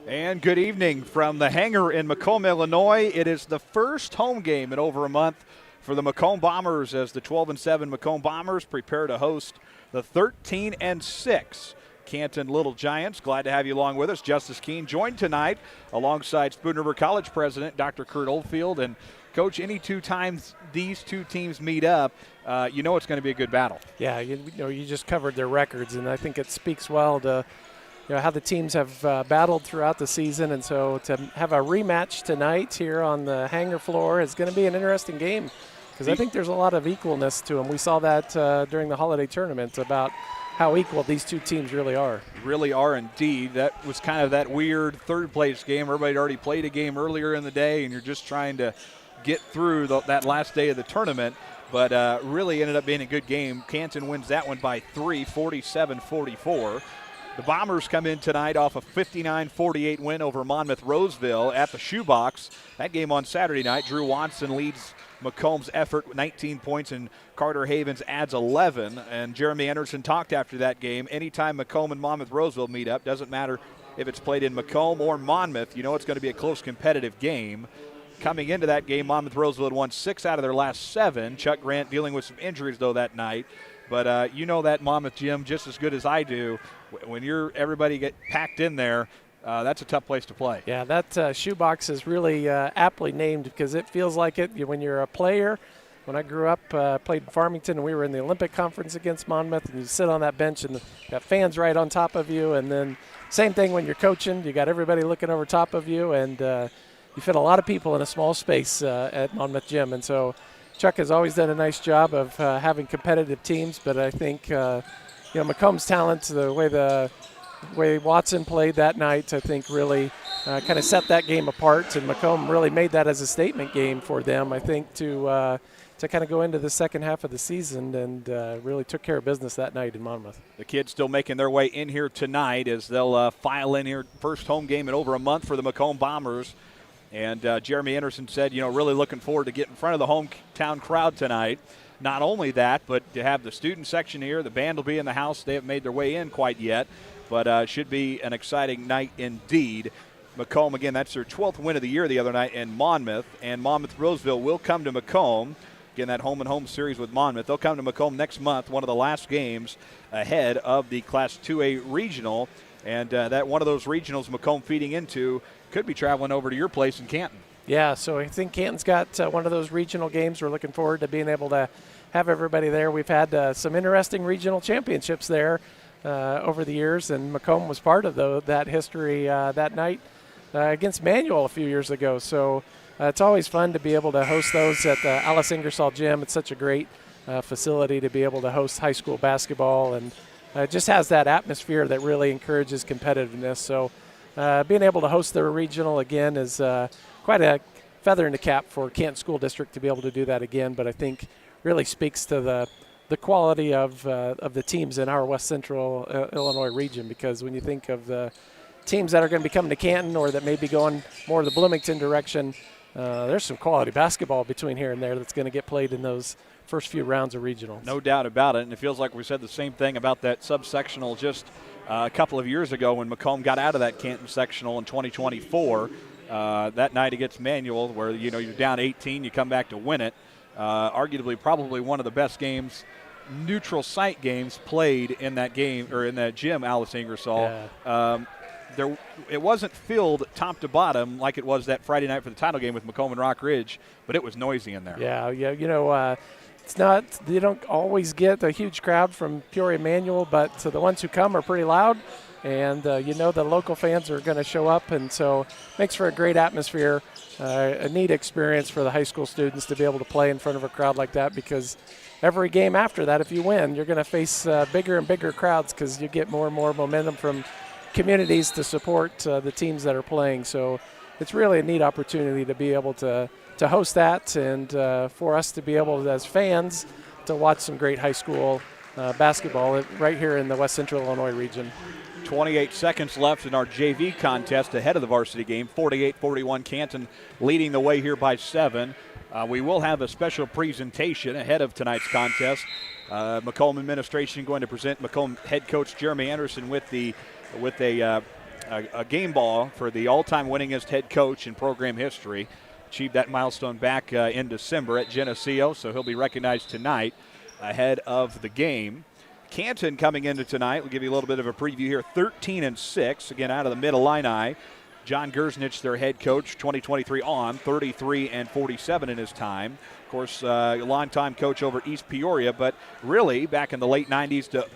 And good evening from the hangar in Macomb, Illinois. It is the first home game in over a month for the Macomb Bombers as the 12-7 Macomb Bombers prepare to host the 13-6 Canton Little Giants. Glad to have you along with us. Justice Keene joined tonight alongside Spoon River College President Dr. Kurt Oldfield. And Coach, any two times these two teams meet up, you know it's going to be a good battle. Yeah, you just covered their records, and I think it speaks well to how the teams have battled throughout the season. And so to have a rematch tonight here on the hangar floor is going to be an interesting game because I think there's a lot of equalness to them. We saw that during the holiday tournament about how equal these two teams really are. Really are indeed. That was kind of that weird third-place game. Everybody had already played a game earlier in the day, and you're just trying to get through that last day of the tournament. But really ended up being a good game. Canton wins that one by 3, 47-44. The Bombers come in tonight off a 59-48 win over Monmouth Roseville at the Shoebox. That game on Saturday night, Drew Watson leads Macomb's effort with 19 points, and Carter Havens adds 11. And Jeremy Anderson talked after that game. Anytime Macomb and Monmouth Roseville meet up, doesn't matter if it's played in Macomb or Monmouth, you know it's going to be a close competitive game. Coming into that game, Monmouth Roseville had won 6 out of their last 7. Chuck Grant dealing with some injuries, though, that night. But you know that Monmouth gym just as good as I do. When everybody get packed in there, that's a tough place to play. Yeah, that shoebox is really aptly named because it feels like it when you're a player. When I grew up, played in Farmington, and we were in the Olympic Conference against Monmouth, and you sit on that bench and you got fans right on top of you. And then same thing when you're coaching. You got everybody looking over top of you, and you fit a lot of people in a small space at Monmouth Gym. And so Chuck has always done a nice job of having competitive teams, but I think Macomb's talent, the way Watson played that night, I think really kind of set that game apart, and Macomb really made that as a statement game for them, I think, to kind of go into the second half of the season, and really took care of business that night in Monmouth. The kids still making their way in here tonight as they'll file in here. First home game in over a month for the Macomb Bombers. And Jeremy Anderson said, really looking forward to getting in front of the hometown crowd tonight. Not only that, but to have the student section here. The band will be in the house. They haven't made their way in quite yet, but should be an exciting night indeed. Macomb, again, that's their 12th win of the year the other night in Monmouth, and Monmouth Roseville will come to Macomb. Again, that home-and-home series with Monmouth. They'll come to Macomb next month, one of the last games ahead of the Class 2A regional. And that one of those regionals Macomb feeding into could be traveling over to your place in Canton. Yeah, so I think Canton's got one of those regional games. We're looking forward to being able to have everybody there. We've had some interesting regional championships there over the years, and Macomb was part of that history that night against Manual a few years ago. So it's always fun to be able to host those at the Alice Ingersoll Gym. It's such a great facility to be able to host high school basketball, and just has that atmosphere that really encourages competitiveness. So being able to host the regional again is quite a feather in the cap for Canton School District to be able to do that again, but I think really speaks to the quality of the teams in our West Central Illinois region, because when you think of the teams that are going to be coming to Canton or that may be going more the Bloomington direction, there's some quality basketball between here and there that's going to get played in those first few rounds of regionals. No doubt about it, and it feels like we said the same thing about that subsectional just a couple of years ago when Macomb got out of that Canton sectional in 2024. That night against Manual, where you're down 18, you come back to win it. Arguably, probably one of the best games, neutral site games played in that game or in that gym, Alice Ingersoll. Yeah. It wasn't filled top to bottom like it was that Friday night for the title game with Macomb and Rock Ridge, but it was noisy in there. Yeah. It's not, you don't always get a huge crowd from Peoria Manual, but the ones who come are pretty loud, and the local fans are going to show up, and so makes for a great atmosphere, a neat experience for the high school students to be able to play in front of a crowd like that, because every game after that, if you win, you're going to face bigger and bigger crowds because you get more and more momentum from communities to support the teams that are playing. So it's really a neat opportunity to be able to host that, and for us to be able to, as fans, to watch some great high school basketball right here in the West Central Illinois region. 28 seconds left in our JV contest ahead of the varsity game. 48-41, Canton leading the way here by 7. We will have a special presentation ahead of tonight's contest. Macomb administration going to present Macomb head coach Jeremy Anderson with a a game ball for the all-time winningest head coach in program history. Achieved that milestone back in December at Geneseo, so he'll be recognized tonight ahead of the game. Canton coming into tonight, we'll give you a little bit of a preview here, 13-6, again out of the Mid-Illini. John Gersnich, their head coach, 2023 on, 33-47 in his time. Of course, a longtime coach over East Peoria, but really back in the late 90s to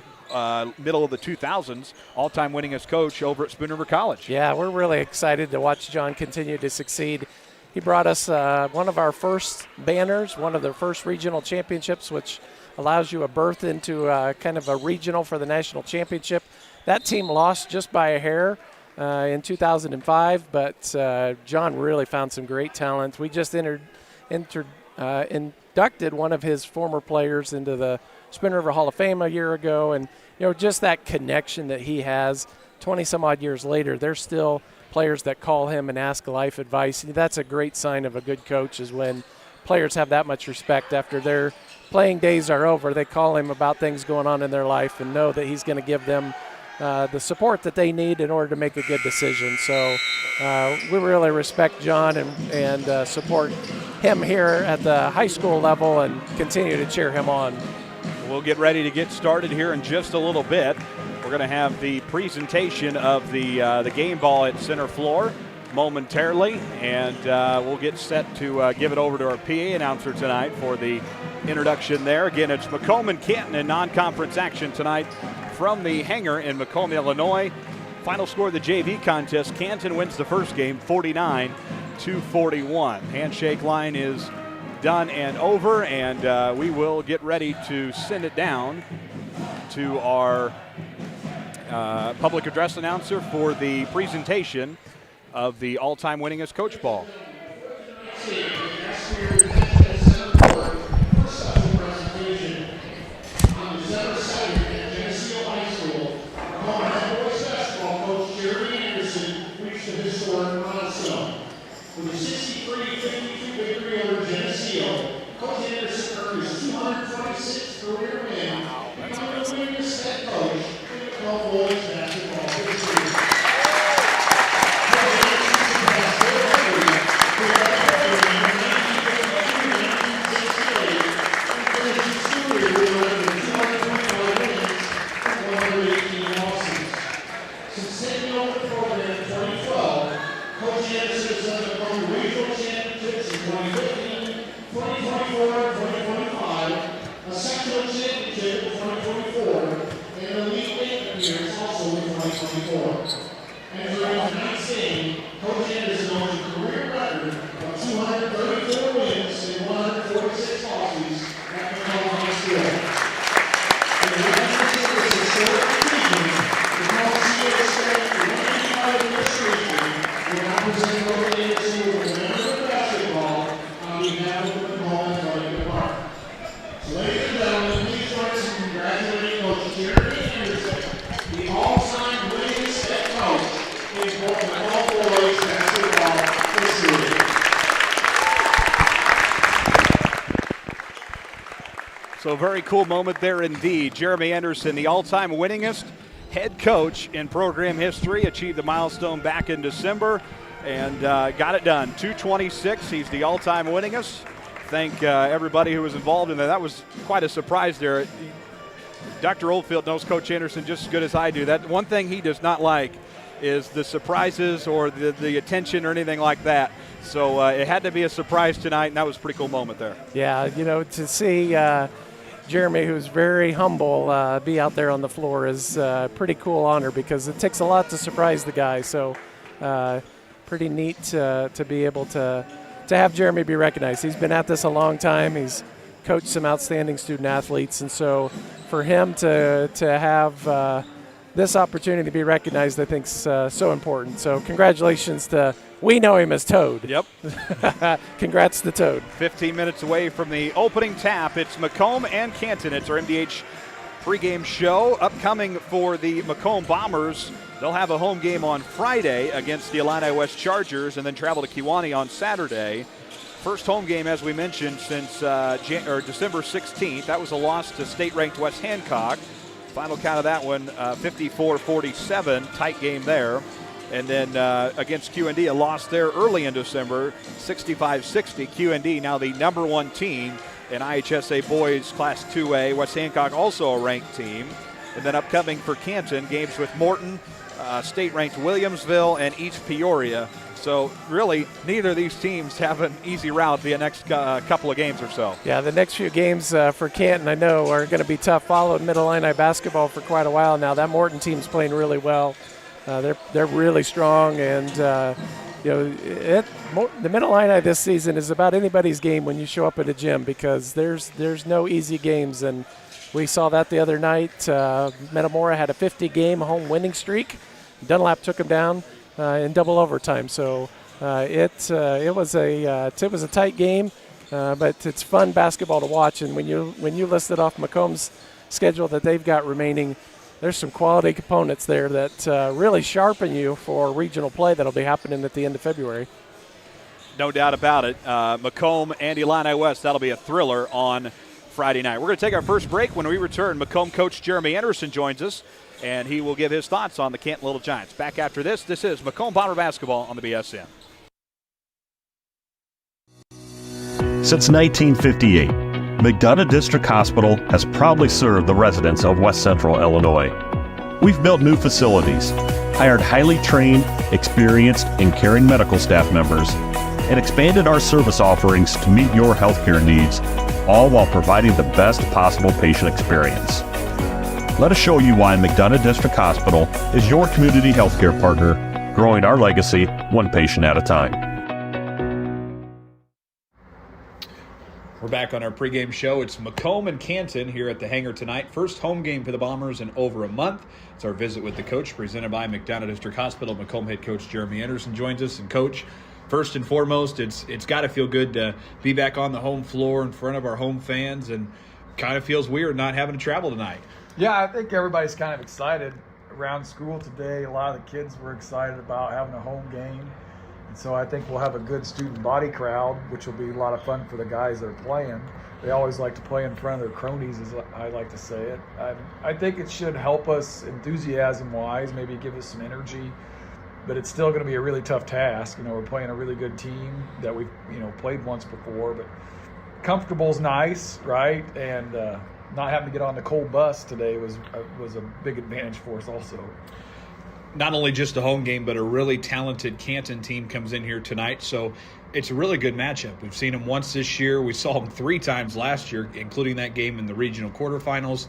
middle of the 2000s, all-time winningest coach over at Spoon River College. Yeah, we're really excited to watch John continue to succeed. He brought us one of our first banners, one of their first regional championships, which allows you a berth into kind of a regional for the national championship. That team lost just by a hair in 2005, but John really found some great talent. We just inducted one of his former players into the Spoon River Hall of Fame a year ago, and just that connection that he has 20 some odd years later, there's still players that call him and ask life advice. That's a great sign of a good coach, is when players have that much respect after their playing days are over. They call him about things going on in their life and know that he's going to give them the support that they need in order to make a good decision. So we really respect John and support him here at the high school level and continue to cheer him on. We'll get ready to get started here in just a little bit. We're going to have the presentation of the game ball at center floor momentarily, and we'll get set to give it over to our PA announcer tonight for the introduction there. Again, it's Macomb and Canton in non-conference action tonight from the hangar in Macomb, Illinois. Final score of the JV contest, Canton wins the first game 49-41. Handshake line is done and over, and we will get ready to send it down to our public address announcer for the presentation of the all-time winningest coach ball. With a 63-52 victory over Geneseo, Coach Anderson earned his 226th career win. That's impressive. Head coach in the Macomb boys basketball history. Coach Anderson surpassed their record for that record in 1968 and finished his career with 225 wins and 118 losses. Since taking over the program in 2012, Coach Anderson has won the regional championships in 2015, 2024, 2025, a sectional championship in 2024, and a league appearance also in 2024. And during tonight's game, Coach Anderson owns a career record of 234 wins and 146 losses at Macomb High School. And the recognition of this historic achievement, the Macomb CEO staff and 185 administration will now present Coach Anderson with a member of basketball on behalf of the Macomb Athletic Department. So, ladies and gentlemen, please join us in congratulating Coach Jeremy Anderson, the all-time winningest head coach in Macomb boys basketball history. So a very cool moment there indeed. Jeremy Anderson, the all-time winningest head coach in program history, achieved the milestone back in December and got it done. 226, he's the all-time winningest. Thank everybody who was involved in that. That was quite a surprise there. Dr. Oldfield knows Coach Anderson just as good as I do. That one thing he does not like is the surprises or the attention or anything like that. So it had to be a surprise tonight, and that was a pretty cool moment there. Yeah, to see Jeremy, who's very humble, be out there on the floor is a pretty cool honor, because it takes a lot to surprise the guy. So pretty neat to be able to have Jeremy be recognized. He's been at this a long time. He's coached some outstanding student athletes, and so for him to have this opportunity to be recognized, I think is so important. So congratulations to, we know him as Toad. Yep. Congrats to Toad. 15 minutes away from the opening tap. It's Macomb and Canton. It's our MDH pregame show. Upcoming for the Macomb Bombers, they'll have a home game on Friday against the Illini West Chargers and then travel to Kewanee on Saturday. First home game, as we mentioned, since December 16th. That was a loss to state-ranked West Hancock. Final count of that one, 54-47, tight game there. And then against QND, a loss there early in December, 65-60. QND now the number 1 team in IHSA Boys Class 2A. West Hancock also a ranked team. And then upcoming for Canton, games with Morton, state-ranked Williamsville, and East Peoria. So really, neither of these teams have an easy route the next couple of games or so. Yeah, the next few games for Canton, I know, are going to be tough. Followed Middle Illini basketball for quite a while now. That Morton team's playing really well. They're really strong, and the Middle Illini this season is about anybody's game when you show up at a gym, because there's no easy games, and we saw that the other night. Metamora had a 50-game home winning streak. Dunlap took them down in double overtime. So it was a tight game, but it's fun basketball to watch. And when you listed off Macomb's schedule that they've got remaining, there's some quality components there that really sharpen you for regional play that'll be happening at the end of February. No doubt about it. Macomb and Illini West, that'll be a thriller on Friday night. We're going to take our first break. When we return, Macomb coach Jeremy Anderson joins us, and he will give his thoughts on the Canton Little Giants. Back after this. This is Macomb Bomber basketball on the BSN. Since 1958, McDonough District Hospital has proudly served the residents of West Central Illinois. We've built new facilities, hired highly trained, experienced, and caring medical staff members, and expanded our service offerings to meet your healthcare needs, all while providing the best possible patient experience. Let us show you why McDonough District Hospital is your community healthcare partner, growing our legacy one patient at a time. We're back on our pregame show. It's Macomb and Canton here at the hangar tonight. First home game for the Bombers in over a month. It's our visit with the coach presented by McDonough District Hospital. Macomb head coach Jeremy Anderson joins us. And coach, first and foremost, it's got to feel good to be back on the home floor in front of our home fans, and kind of feels weird not having to travel tonight. Yeah, I think everybody's kind of excited around school today. A lot of the kids were excited about having a home game. And so I think we'll have a good student body crowd, which will be a lot of fun for the guys that are playing. They always like to play in front of their cronies, as I like to say it. I think it should help us enthusiasm-wise, maybe give us some energy. But it's still going to be a really tough task. You know, we're playing a really good team that we've, played once before. But comfortable's nice, right? And not having to get on the cold bus today was a big advantage for us also. Not only just a home game, but a really talented Canton team comes in here tonight. So it's a really good matchup. We've seen them once this year. We saw them 3 times last year, including that game in the regional quarterfinals.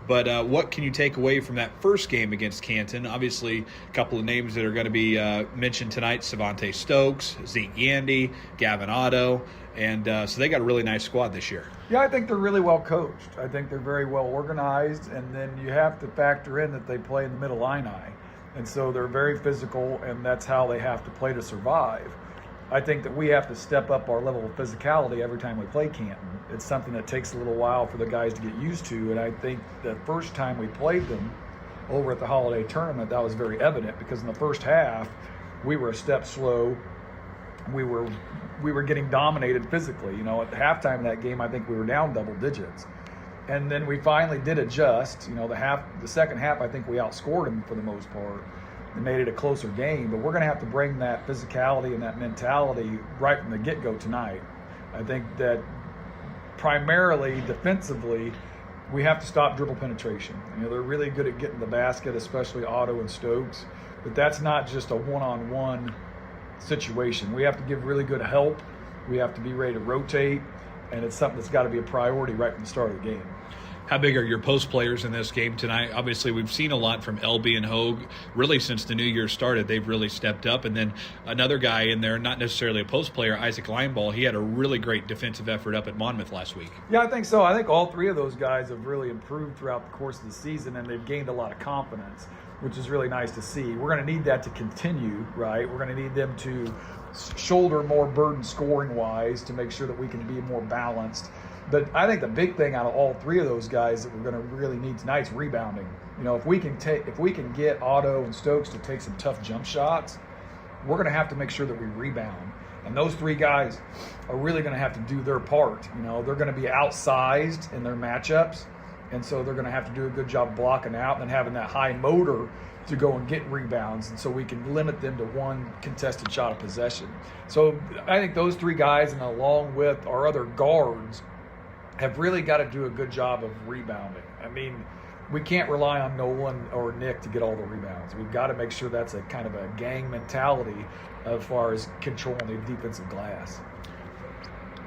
But what can you take away from that first game against Canton? Obviously, a couple of names that are going to be mentioned tonight: Savante Stokes, Zeke Yandy, Gavin Otto. And so they got a really nice squad this year. Yeah, I think they're really well coached. I think they're very well organized. And then you have to factor in that they play in the Middle Illini. And so they're very physical, and that's how they have to play to survive. I think that we have to step up our level of physicality every time we play Canton. It's something that takes a little while for the guys to get used to, and I think the first time we played them over at the holiday tournament, that was very evident, because in the first half, we were a step slow. We were getting dominated physically. At the halftime of that game, I think we were down double digits. And then we finally did adjust. The second half, I think we outscored them for the most part and made it a closer game. But we're going to have to bring that physicality and that mentality right from the get-go tonight. I think that primarily defensively, we have to stop dribble penetration. They're really good at getting the basket, especially Otto and Stokes. But that's not just a one-on-one situation. We have to give really good help. We have to be ready to rotate. And it's something that's got to be a priority right from the start of the game. How big are your post players in this game tonight? Obviously, we've seen a lot from LB and Hogue. Really, since the new year started, they've really stepped up. And then another guy in there, not necessarily a post player, Isaac Lineball. He had a really great defensive effort up at Monmouth last week. Yeah, I think so. I think all 3 of those guys have really improved throughout the course of the season, and they've gained a lot of confidence, which is really nice to see. We're going to need that to continue, right? We're going to need them to shoulder more burden scoring-wise to make sure that we can be more balanced. But I think the big thing out of all 3 of those guys that we're going to really need tonight is rebounding. If we can get Otto and Stokes to take some tough jump shots, we're going to have to make sure that we rebound. And those 3 guys are really going to have to do their part. They're going to be outsized in their matchups, and so they're going to have to do a good job blocking out and having that high motor to go and get rebounds, and so we can limit them to one contested shot of possession. So I think those three guys, and along with our other guards, have really got to do a good job of rebounding. I mean, we can't rely on Nolan or Nick to get all the rebounds. We've got to make sure that's a kind of a gang mentality as far as controlling the defensive glass.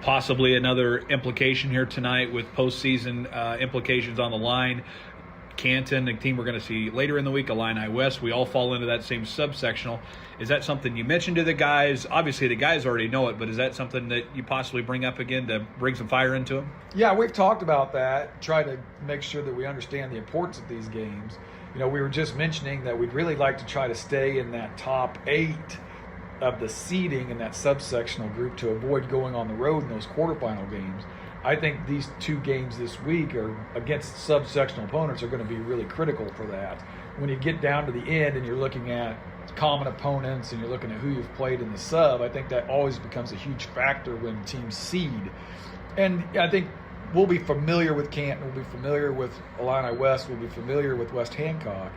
Possibly another implication here tonight with postseason implications on the line. Canton, a team we're going to see later in the week, Illini West, we all fall into that same subsectional. Is that something you mentioned to the guys? Obviously, the guys already know it, but is that something that you possibly bring up again to bring some fire into them? Yeah, we've talked about that, try to make sure that we understand the importance of these games. You know, we were just mentioning that we'd really like to try to stay in that top 8 of the seeding in that subsectional group to avoid going on the road in those quarterfinal games. I think these 2 games this week are against subsectional opponents are going to be really critical for that. When you get down to the end and you're looking at common opponents and you're looking at who you've played in the sub, I think that always becomes a huge factor when teams seed. And I think we'll be familiar with Canton, we'll be familiar with Illini West, we'll be familiar with West Hancock.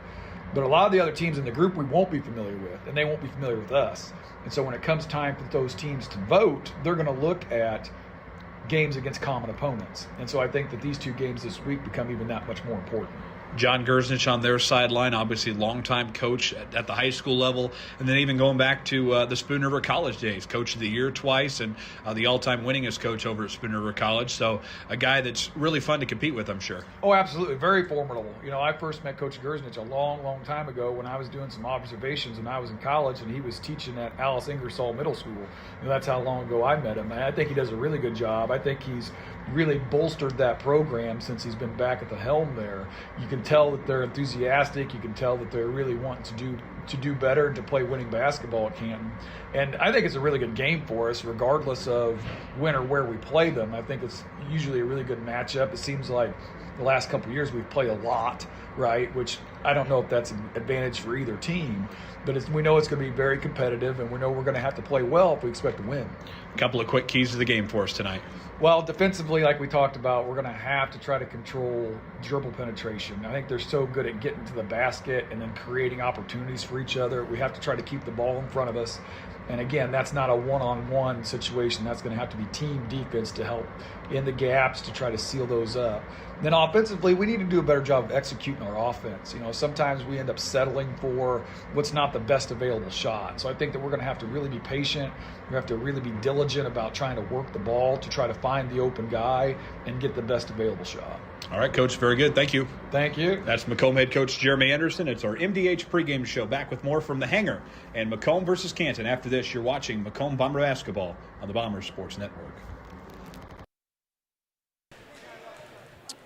But a lot of the other teams in the group we won't be familiar with, and they won't be familiar with us. And so when it comes time for those teams to vote, they're going to look at games against common opponents. And so I think that these 2 games this week become even that much more important. John Gersnich on their sideline, obviously longtime coach at the high school level, and then even going back to the Spoon River College days, coach of the year twice, and the all-time winningest coach over at Spoon River College. So a guy that's really fun to compete with, I'm sure. Oh, absolutely. Very formidable. You know, I first met Coach Gersnich a long, long time ago when I was doing some observations when I was in college, and he was teaching at Alice Ingersoll Middle School. You know, that's how long ago I met him. And I think he does a really good job. I think he's really bolstered that program since he's been back at the helm there. You can tell that they're enthusiastic. You can tell that they're really wanting to do better and to play winning basketball at Canton. And I think it's a really good game for us, regardless of when or where we play them. I think it's usually a really good matchup. It seems like the last couple of years we've played a lot, right? Which I don't know if that's an advantage for either team, but we know it's going to be very competitive, and we know we're going to have to play well if we expect to win. A couple of quick keys to the game for us tonight. Well, defensively, like we talked about, we're going to have to try to control dribble penetration. I think they're so good at getting to the basket and then creating opportunities for each other. We have to try to keep the ball in front of us. And again, that's not a one-on-one situation. That's going to have to be team defense to help in the gaps to try to seal those up. Then offensively, we need to do a better job of executing our offense. You know, sometimes we end up settling for what's not the best available shot. So I think that we're going to have to really be patient. We have to really be diligent about trying to work the ball to try to find the open guy and get the best available shot. All right, Coach, very good. Thank you. Thank you. That's Macomb head coach Jeremy Anderson. It's our MDH pregame show. Back with more from the Hangar and Macomb versus Canton. After this, you're watching Macomb Bomber Basketball on the Bombers Sports Network.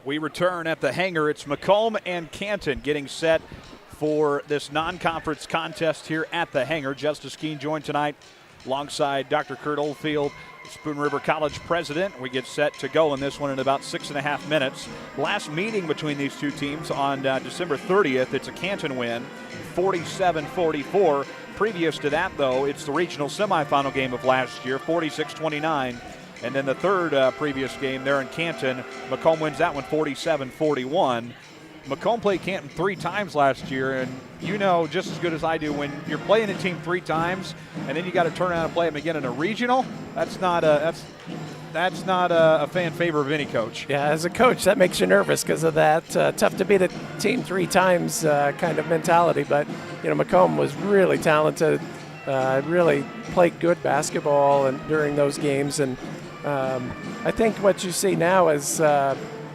We return at the Hangar. It's Macomb and Canton getting set for this non-conference contest here at the Hangar. Justice Keene joined tonight alongside Dr. Kurt Oldfield, Spoon River College president. We get set to go in this one in about 6.5 minutes. Last meeting between these two teams on December 30th. It's a Canton win, 47-44. Previous to that, though, it's the regional semifinal game of last year, 46-29. And then the third previous game there in Canton, Macomb wins that one 47-41. Macomb played Canton 3 times last year, and you know just as good as I do when you're playing a team 3 times and then you got to turn around and play them again in a regional. That's not a fan favorite of any coach. Yeah, as a coach, that makes you nervous because of that tough to beat a team 3 times kind of mentality. But you know, Macomb was really talented, really played good basketball and during those games, and I think what you see now is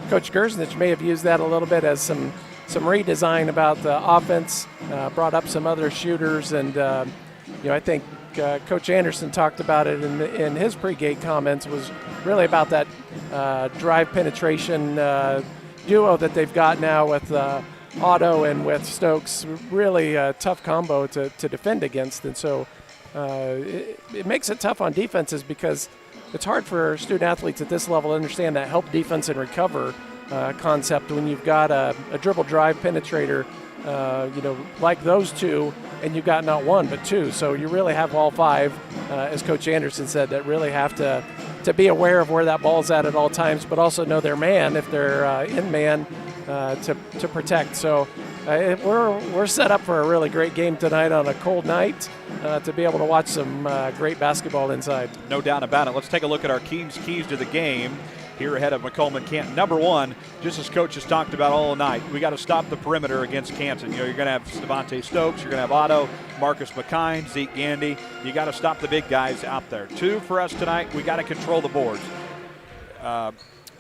Coach Gersnich may have used that a little bit as some redesign about the offense, brought up some other shooters, and you know, I think Coach Anderson talked about it in his pregame comments, was really about that drive penetration duo that they've got now with Otto and with Stokes. Really a tough combo to defend against, and so it makes it tough on defenses because it's hard for student athletes at this level to understand that help defense and recover concept when you've got a dribble drive penetrator, you know, like those two, and you've got not one but 2. So you really have all 5, as Coach Anderson said, that really have to be aware of where that ball's at all times, but also know their man if they're in man to protect. So We're set up for a really great game tonight on a cold night to be able to watch some great basketball inside. No doubt about it. Let's take a look at our keys to the game here ahead of Macomb and Canton. Number one, just as Coach has talked about all night, we got to stop the perimeter against Canton. You're going to have Devontae Stokes, you're going to have Otto, Marcus McKine, Zeke Gandy. You got to stop the big guys out there. Two for us tonight, we got to control the boards.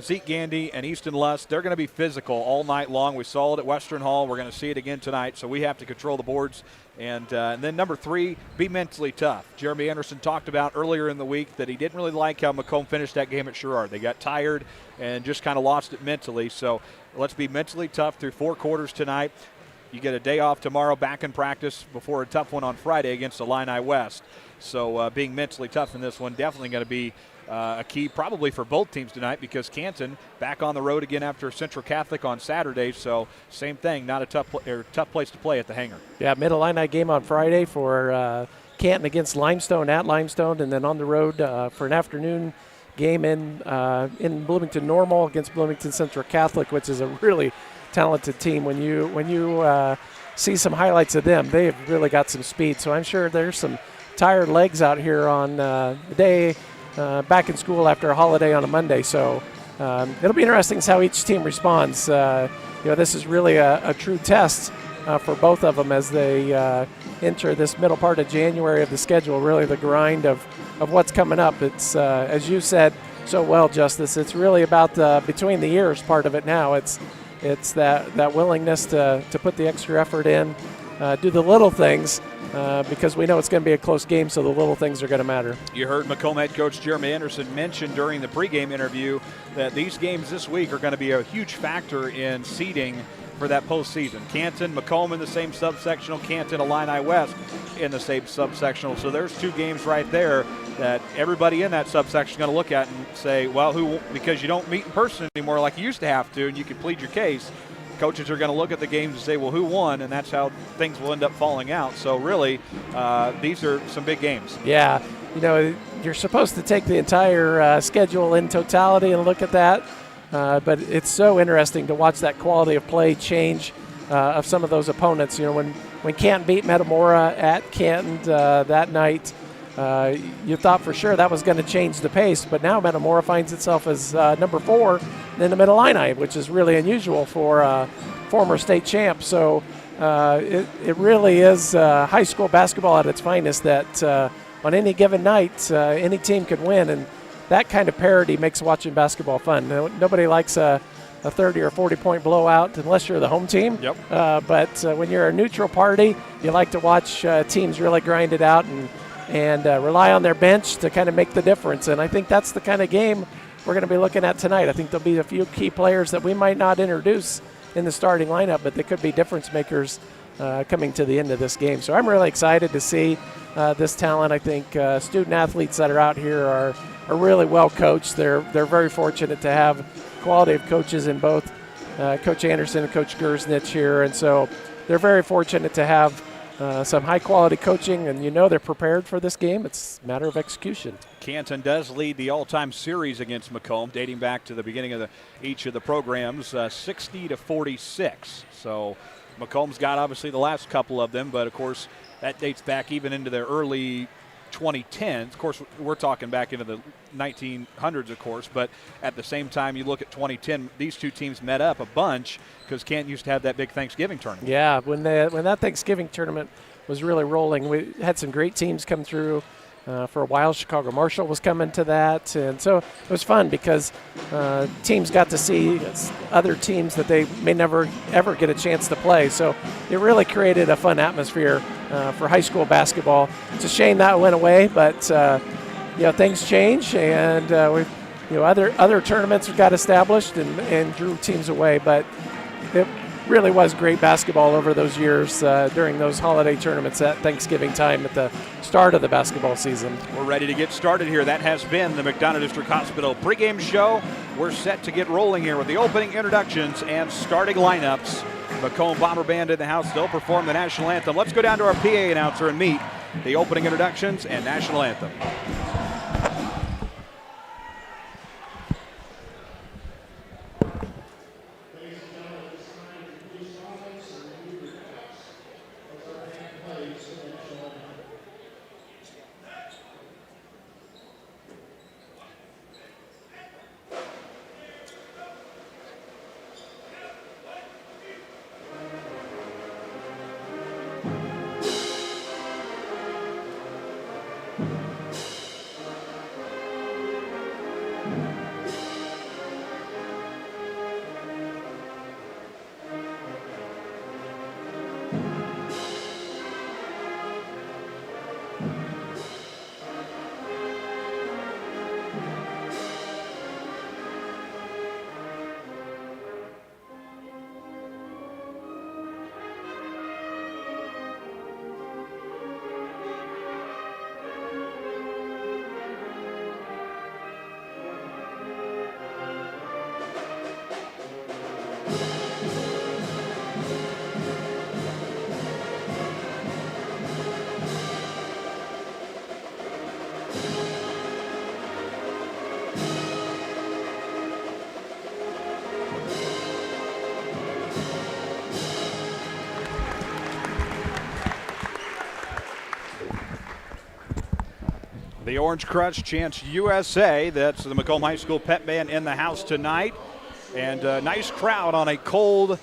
Zeke Gandy and Easton Lust, they're going to be physical all night long. We saw it at Western Hall. We're going to see it again tonight, so we have to control the boards. And then number three, be mentally tough. Jeremy Anderson talked about earlier in the week that he didn't really like how Macomb finished that game at Sherrard. They got tired and just kind of lost it mentally. So let's be mentally tough through 4 quarters tonight. You get a day off tomorrow, back in practice before a tough one on Friday against Illini West. So being mentally tough in this one definitely going to be a key probably for both teams tonight, because Canton back on the road again after Central Catholic on Saturday. So same thing, not a tough place to play at the Hangar. Yeah, Mid-Illini game on Friday for Canton against Limestone at Limestone, and then on the road for an afternoon game in Bloomington Normal against Bloomington Central Catholic, which is a really talented team. When you see some highlights of them, they have really got some speed. So I'm sure there's some tired legs out here on the day back in school after a holiday on a Monday. So it'll be interesting to see how each team responds. This is really a true test for both of them as they enter this middle part of January of the schedule, really the grind of what's coming up. It's, as you said so well, Justice, it's really about the between the ears part of it now. It's that willingness to put the extra effort in, do the little things, because we know it's going to be a close game, so the little things are going to matter. You heard Macomb head coach Jeremy Anderson mention during the pregame interview that these games this week are going to be a huge factor in seeding for that postseason. Canton, Macomb in the same subsectional, Canton, Illini West in the same subsectional. So there's 2 games right there that everybody in that subsection is going to look at and say, well, because you don't meet in person anymore like you used to have to, and you can plead your case. Coaches are going to look at the games and say, well, who won? And that's how things will end up falling out. So really, these are some big games. Yeah, you're supposed to take the entire schedule in totality and look at that. But it's so interesting to watch that quality of play change of some of those opponents. When Canton beat Metamora at Canton that night, you thought for sure that was going to change the pace. But now Metamora finds itself as number 4 in the Mid-Illini, which is really unusual for a former state champ. So it really is high school basketball at its finest, that on any given night, any team could win. And that kind of parity makes watching basketball fun. Nobody likes a 30 or 40-point blowout unless you're the home team. Yep. But when you're a neutral party, you like to watch teams really grind it out and rely on their bench to kind of make the difference. And I think that's the kind of game we're going to be looking at tonight. I think there'll be a few key players that we might not introduce in the starting lineup, but they could be difference makers coming to the end of this game. So I'm really excited to see this talent. I think student athletes that are out here are really well coached. They're very fortunate to have quality of coaches in both Coach Anderson and Coach Gersnich here, and so they're very fortunate to have some high-quality coaching, and they're prepared for this game. It's a matter of execution. Canton does lead the all-time series against Macomb, dating back to the beginning of each of the programs, 60-46. So Macomb's got obviously the last couple of them, but of course that dates back even into the early 2010s. Of course, we're talking back into the 1900s, of course, but at the same time, you look at 2010, these 2 teams met up a bunch because Canton used to have that big Thanksgiving tournament. Yeah, when that Thanksgiving tournament was really rolling, we had some great teams come through. For a while, Chicago Marshall was coming to that, and so it was fun because teams got to see other teams that they may never ever get a chance to play. So it really created a fun atmosphere for high school basketball. It's a shame that went away, but things change, and other tournaments got established and drew teams away. But it really was great basketball over those years during those holiday tournaments at Thanksgiving time at the start of the basketball season. We're ready to get started here. That has been the McDonough District Hospital pregame show. We're set to get rolling here with the opening introductions and starting lineups. Macomb Bomber Band in the house. They'll perform the national anthem. Let's go down to our PA announcer and meet the opening introductions and national anthem. The Orange Crush chants USA. That's the Macomb High School Pep Band in the house tonight. And a nice crowd on a cold,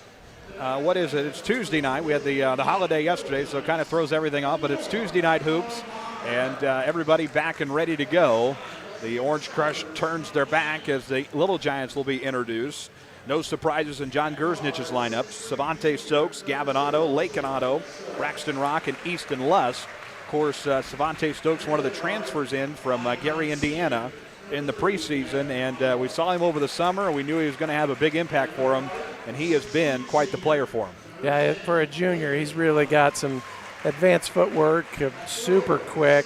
what is it? It's Tuesday night. We had the holiday yesterday, so it kind of throws everything off. But it's Tuesday night hoops, and everybody back and ready to go. The Orange Crush turns their back as the Little Giants will be introduced. No surprises in John Gersnich's lineup. Savante Stokes, Gavin Otto, Lakin Otto, Braxton Rock, and Easton Luss. Of course, Savante Stokes, one of the transfers in from Gary, Indiana in the preseason, and we saw him over the summer. We knew he was going to have a big impact for him, and he has been quite the player for him. Yeah, for a junior, he's really got some advanced footwork, super quick.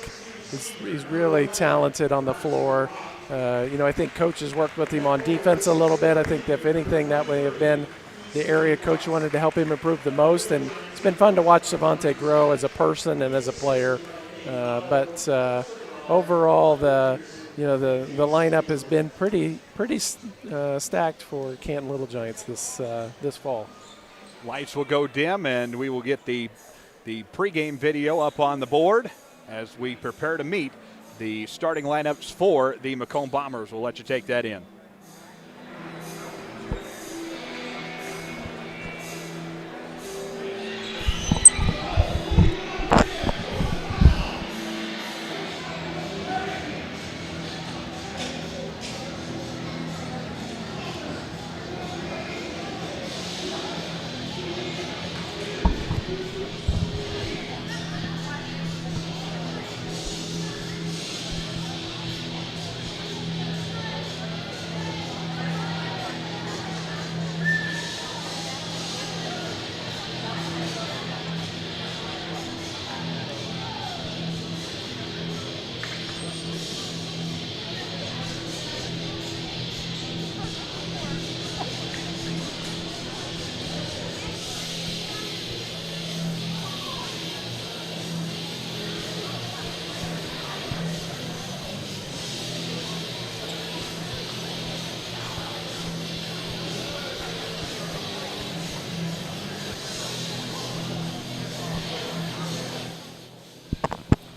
He's really talented on the floor. I think coaches worked with him on defense a little bit. I think if anything, that may have been the area coach wanted to help him improve the most. And it's been fun to watch Savante grow as a person and as a player. But overall, the lineup has been pretty stacked for Canton Little Giants this fall. Lights will go dim, and we will get the pregame video up on the board as we prepare to meet the starting lineups for the Macomb Bombers. We'll let you take that in.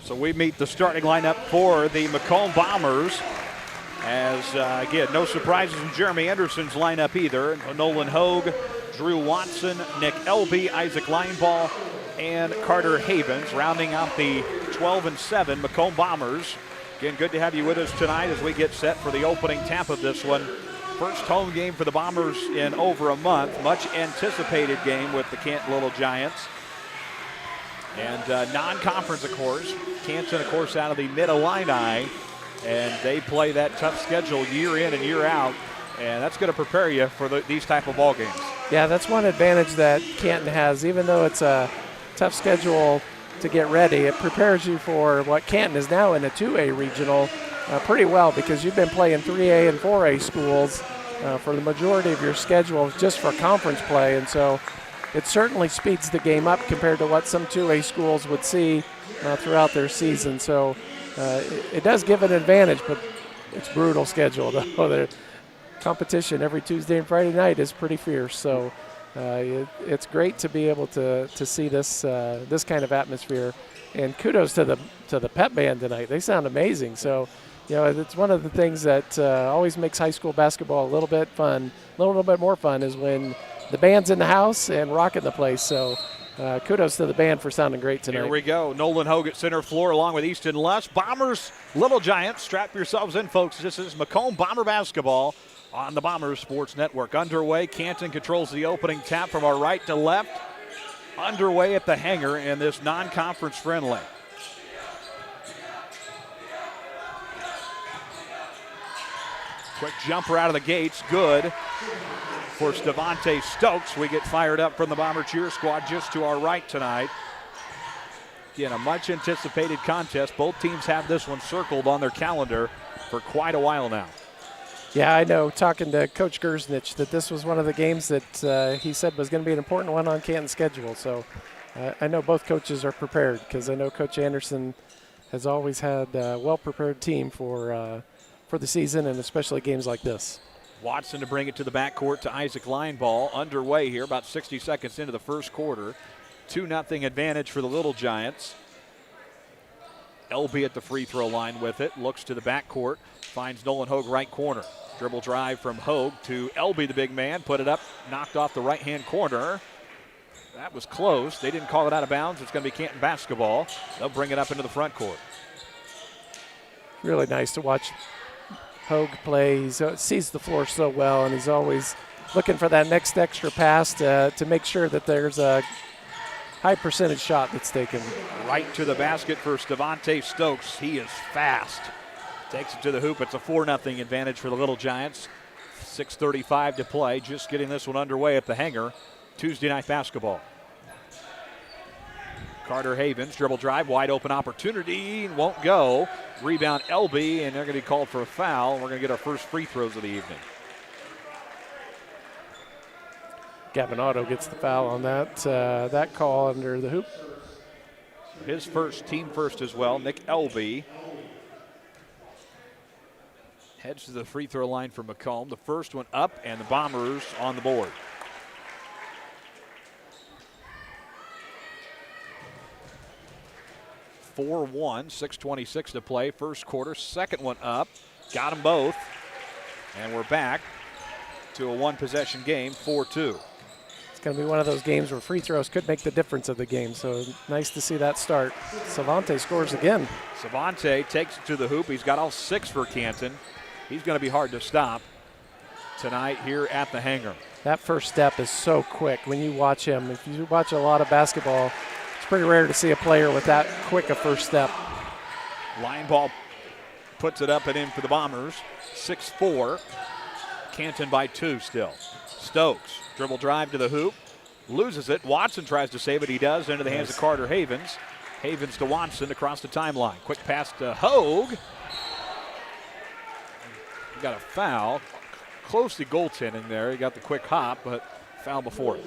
So we meet the starting lineup for the Macomb Bombers. As, again, no surprises in Jeremy Anderson's lineup either. Nolan Hogue, Drew Watson, Nick Elby, Isaac Lineball, and Carter Havens, rounding out the 12-7 Macomb Bombers. Again, good to have you with us tonight as we get set for the opening tap of this one. First home game for the Bombers in over a month. Much anticipated game with the Canton Little Giants. And non-conference, of course. Canton, of course, out of the Mid-Illini. And they play that tough schedule year in and year out. And that's going to prepare you for these type of ball games. Yeah, that's one advantage that Canton has. Even though it's a tough schedule to get ready, it prepares you for what Canton is now in a 2A regional pretty well, because you've been playing 3A and 4A schools for the majority of your schedule just for conference play. And so it certainly speeds the game up compared to what some 2A schools would see throughout their season. So it does give an advantage, but it's brutal schedule. The competition every Tuesday and Friday night is pretty fierce. So it's great to be able to see this kind of atmosphere. And kudos to the pep band tonight. They sound amazing. So it's one of the things that always makes high school basketball a little bit fun. A little bit more fun is when the band's in the house and rocking the place. So kudos to the band for sounding great tonight. Here we go. Nolan Hogue at center floor along with Easton Lush. Bombers, Little Giants. Strap yourselves in, folks. This is Macomb Bomber basketball on the Bombers Sports Network. Underway. Canton controls the opening tap from our right to left. Underway at the hangar in this non-conference friendly. Quick jumper out of the gates. Good for Devontae Stokes. We get fired up from the Bomber cheer squad just to our right tonight. Again, a much anticipated contest. Both teams have this one circled on their calendar for quite a while now. Yeah, I know, talking to Coach Gersnich, that this was one of the games that he said was going to be an important one on Canton's schedule. So I know both coaches are prepared, because I know Coach Anderson has always had a well-prepared team for the season, and especially games like this. Watson to bring it to the backcourt to Isaac Lineball. Underway here, about 60 seconds into the first quarter. 2-0 advantage for the Little Giants. LB at the free throw line with it. Looks to the backcourt. Finds Nolan Hogue right corner. Dribble drive from Hogue to LB, the big man. Put it up, knocked off the right-hand corner. That was close. They didn't call it out of bounds. It's going to be Canton basketball. They'll bring it up into the front court. Really nice to watch Hogue play. He sees the floor so well, and he's always looking for that next extra pass to make sure that there's a high percentage shot that's taken. Right to the basket for Devontae Stokes. He is fast. Takes it to the hoop. It's a 4-0 advantage for the Little Giants. 6:35 to play. Just getting this one underway at the hangar. Tuesday night basketball. Carter Havens, dribble drive, wide open opportunity, won't go. Rebound LB, and they're going to be called for a foul. We're going to get our first free throws of the evening. Gavin Otto gets the foul on that call under the hoop. His first, team first as well. Nick LB heads to the free throw line for Macomb. The first one up, and the Bombers on the board. (4-1), 6:26 to play. First quarter, second one up. Got them both. And we're back to a one-possession game, 4-2. It's going to be one of those games where free throws could make the difference of the game, so nice to see that start. Savante scores again. Savante takes it to the hoop. He's got all 6 for Canton. He's going to be hard to stop tonight here at the hangar. That first step is so quick when you watch him. If you watch a lot of basketball, it's pretty rare to see a player with that quick a first step. Line ball puts it up and in for the Bombers. 6-4. Canton by 2 still. Stokes, dribble drive to the hoop. Loses it. Watson tries to save it. He does. Into the hands of Carter Havens. Havens to Watson across the timeline. Quick pass to Hogue. Got a foul. Close to goaltending there. He got the quick hop, but foul before it.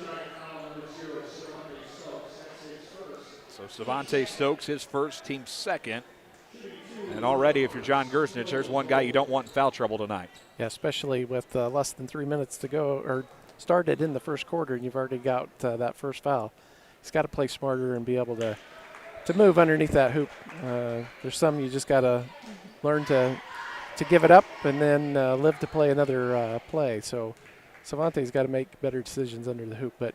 So Savante Stokes, his first, team second. And already, if you're John Gersnich, there's one guy you don't want in foul trouble tonight. Yeah, especially with less than 3 minutes to go, or started in the first quarter, and you've already got that first foul. He's got to play smarter and be able to move underneath that hoop. There's some you just got to learn to give it up and then live to play another play. So Savante's got to make better decisions under the hoop. But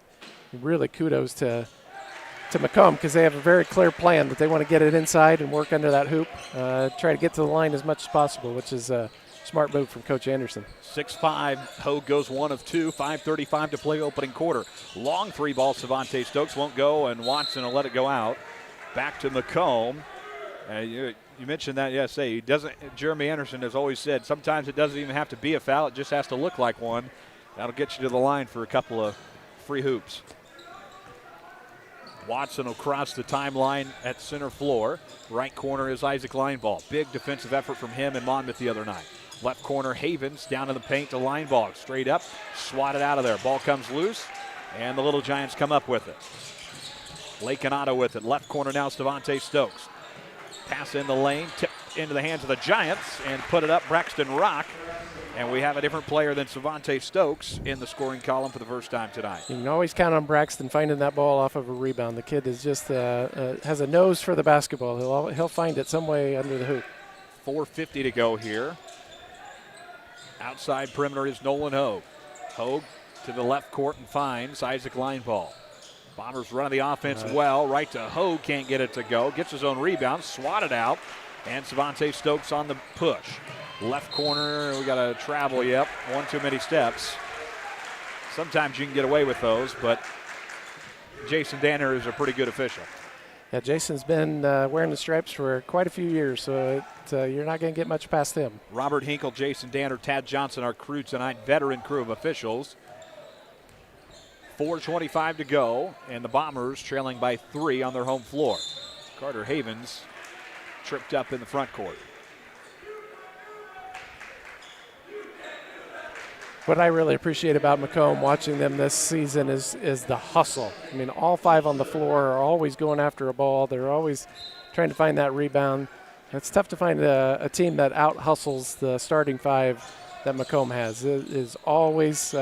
really kudos to Macomb, because they have a very clear plan that they want to get it inside and work under that hoop, try to get to the line as much as possible, which is a smart move from Coach Anderson. 6-5, Hogue goes 1 of 2, 5:35 to play opening quarter. Long 3 ball, Savante Stokes won't go, and Watson will let it go out. Back to Macomb. You mentioned that yesterday. He doesn't. Jeremy Anderson has always said sometimes it doesn't even have to be a foul. It just has to look like one. That'll get you to the line for a couple of free hoops. Watson will cross the timeline at center floor. Right corner is Isaac Lineball. Big defensive effort from him in Monmouth the other night. Left corner, Havens down to the paint to Lineball. Straight up, swatted out of there. Ball comes loose, and the Little Giants come up with it. Lakeanato with it. Left corner now, Devontae Stokes. Pass in the lane, tipped into the hands of the Giants, and put it up Braxton Rock. And we have a different player than Savante Stokes in the scoring column for the first time tonight. You can always count on Braxton finding that ball off of a rebound. The kid is just has a nose for the basketball. He'll find it some way under the hoop. 4:50 to go here. Outside perimeter is Nolan Hogue. Hogue to the left court and finds Isaac Lineball. Bombers running the offense well. Right to Hogue, can't get it to go. Gets his own rebound, swatted out. And Savante Stokes on the push. Left corner, we got to travel, yep. One too many steps. Sometimes you can get away with those, but Jason Danner is a pretty good official. Yeah, Jason's been wearing the stripes for quite a few years, so you're not going to get much past him. Robert Hinkle, Jason Danner, Tad Johnson, our crew tonight, veteran crew of officials. 4:25 to go, and the Bombers trailing by 3 on their home floor. Carter Havens tripped up in the front court. What I really appreciate about Macomb watching them this season is the hustle. I mean, all 5 on the floor are always going after a ball. They're always trying to find that rebound. It's tough to find a team that out-hustles the starting 5 that Macomb has. It is always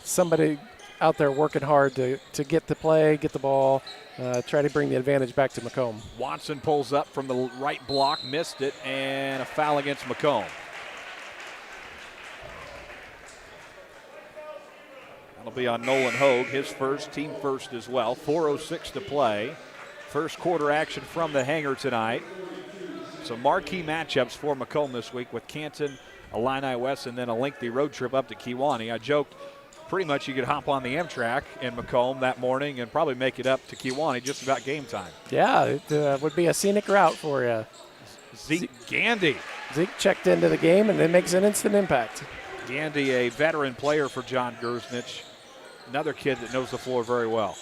somebody out there working hard to get the play, get the ball, try to bring the advantage back to Macomb. Watson pulls up from the right block, missed it, and a foul against Macomb. That'll be on Nolan Hogue, his first, team first as well. 4:06 to play. First quarter action from the hangar tonight. Some marquee matchups for Macomb this week with Canton, Illini West, and then a lengthy road trip up to Kewanee. I joked pretty much you could hop on the Amtrak in Macomb that morning and probably make it up to Kewanee just about game time. Yeah, it would be a scenic route for you. Zeke Gandy. Zeke checked into the game and it makes an instant impact. Gandy, a veteran player for John Gersnich. Another kid that knows the floor very well.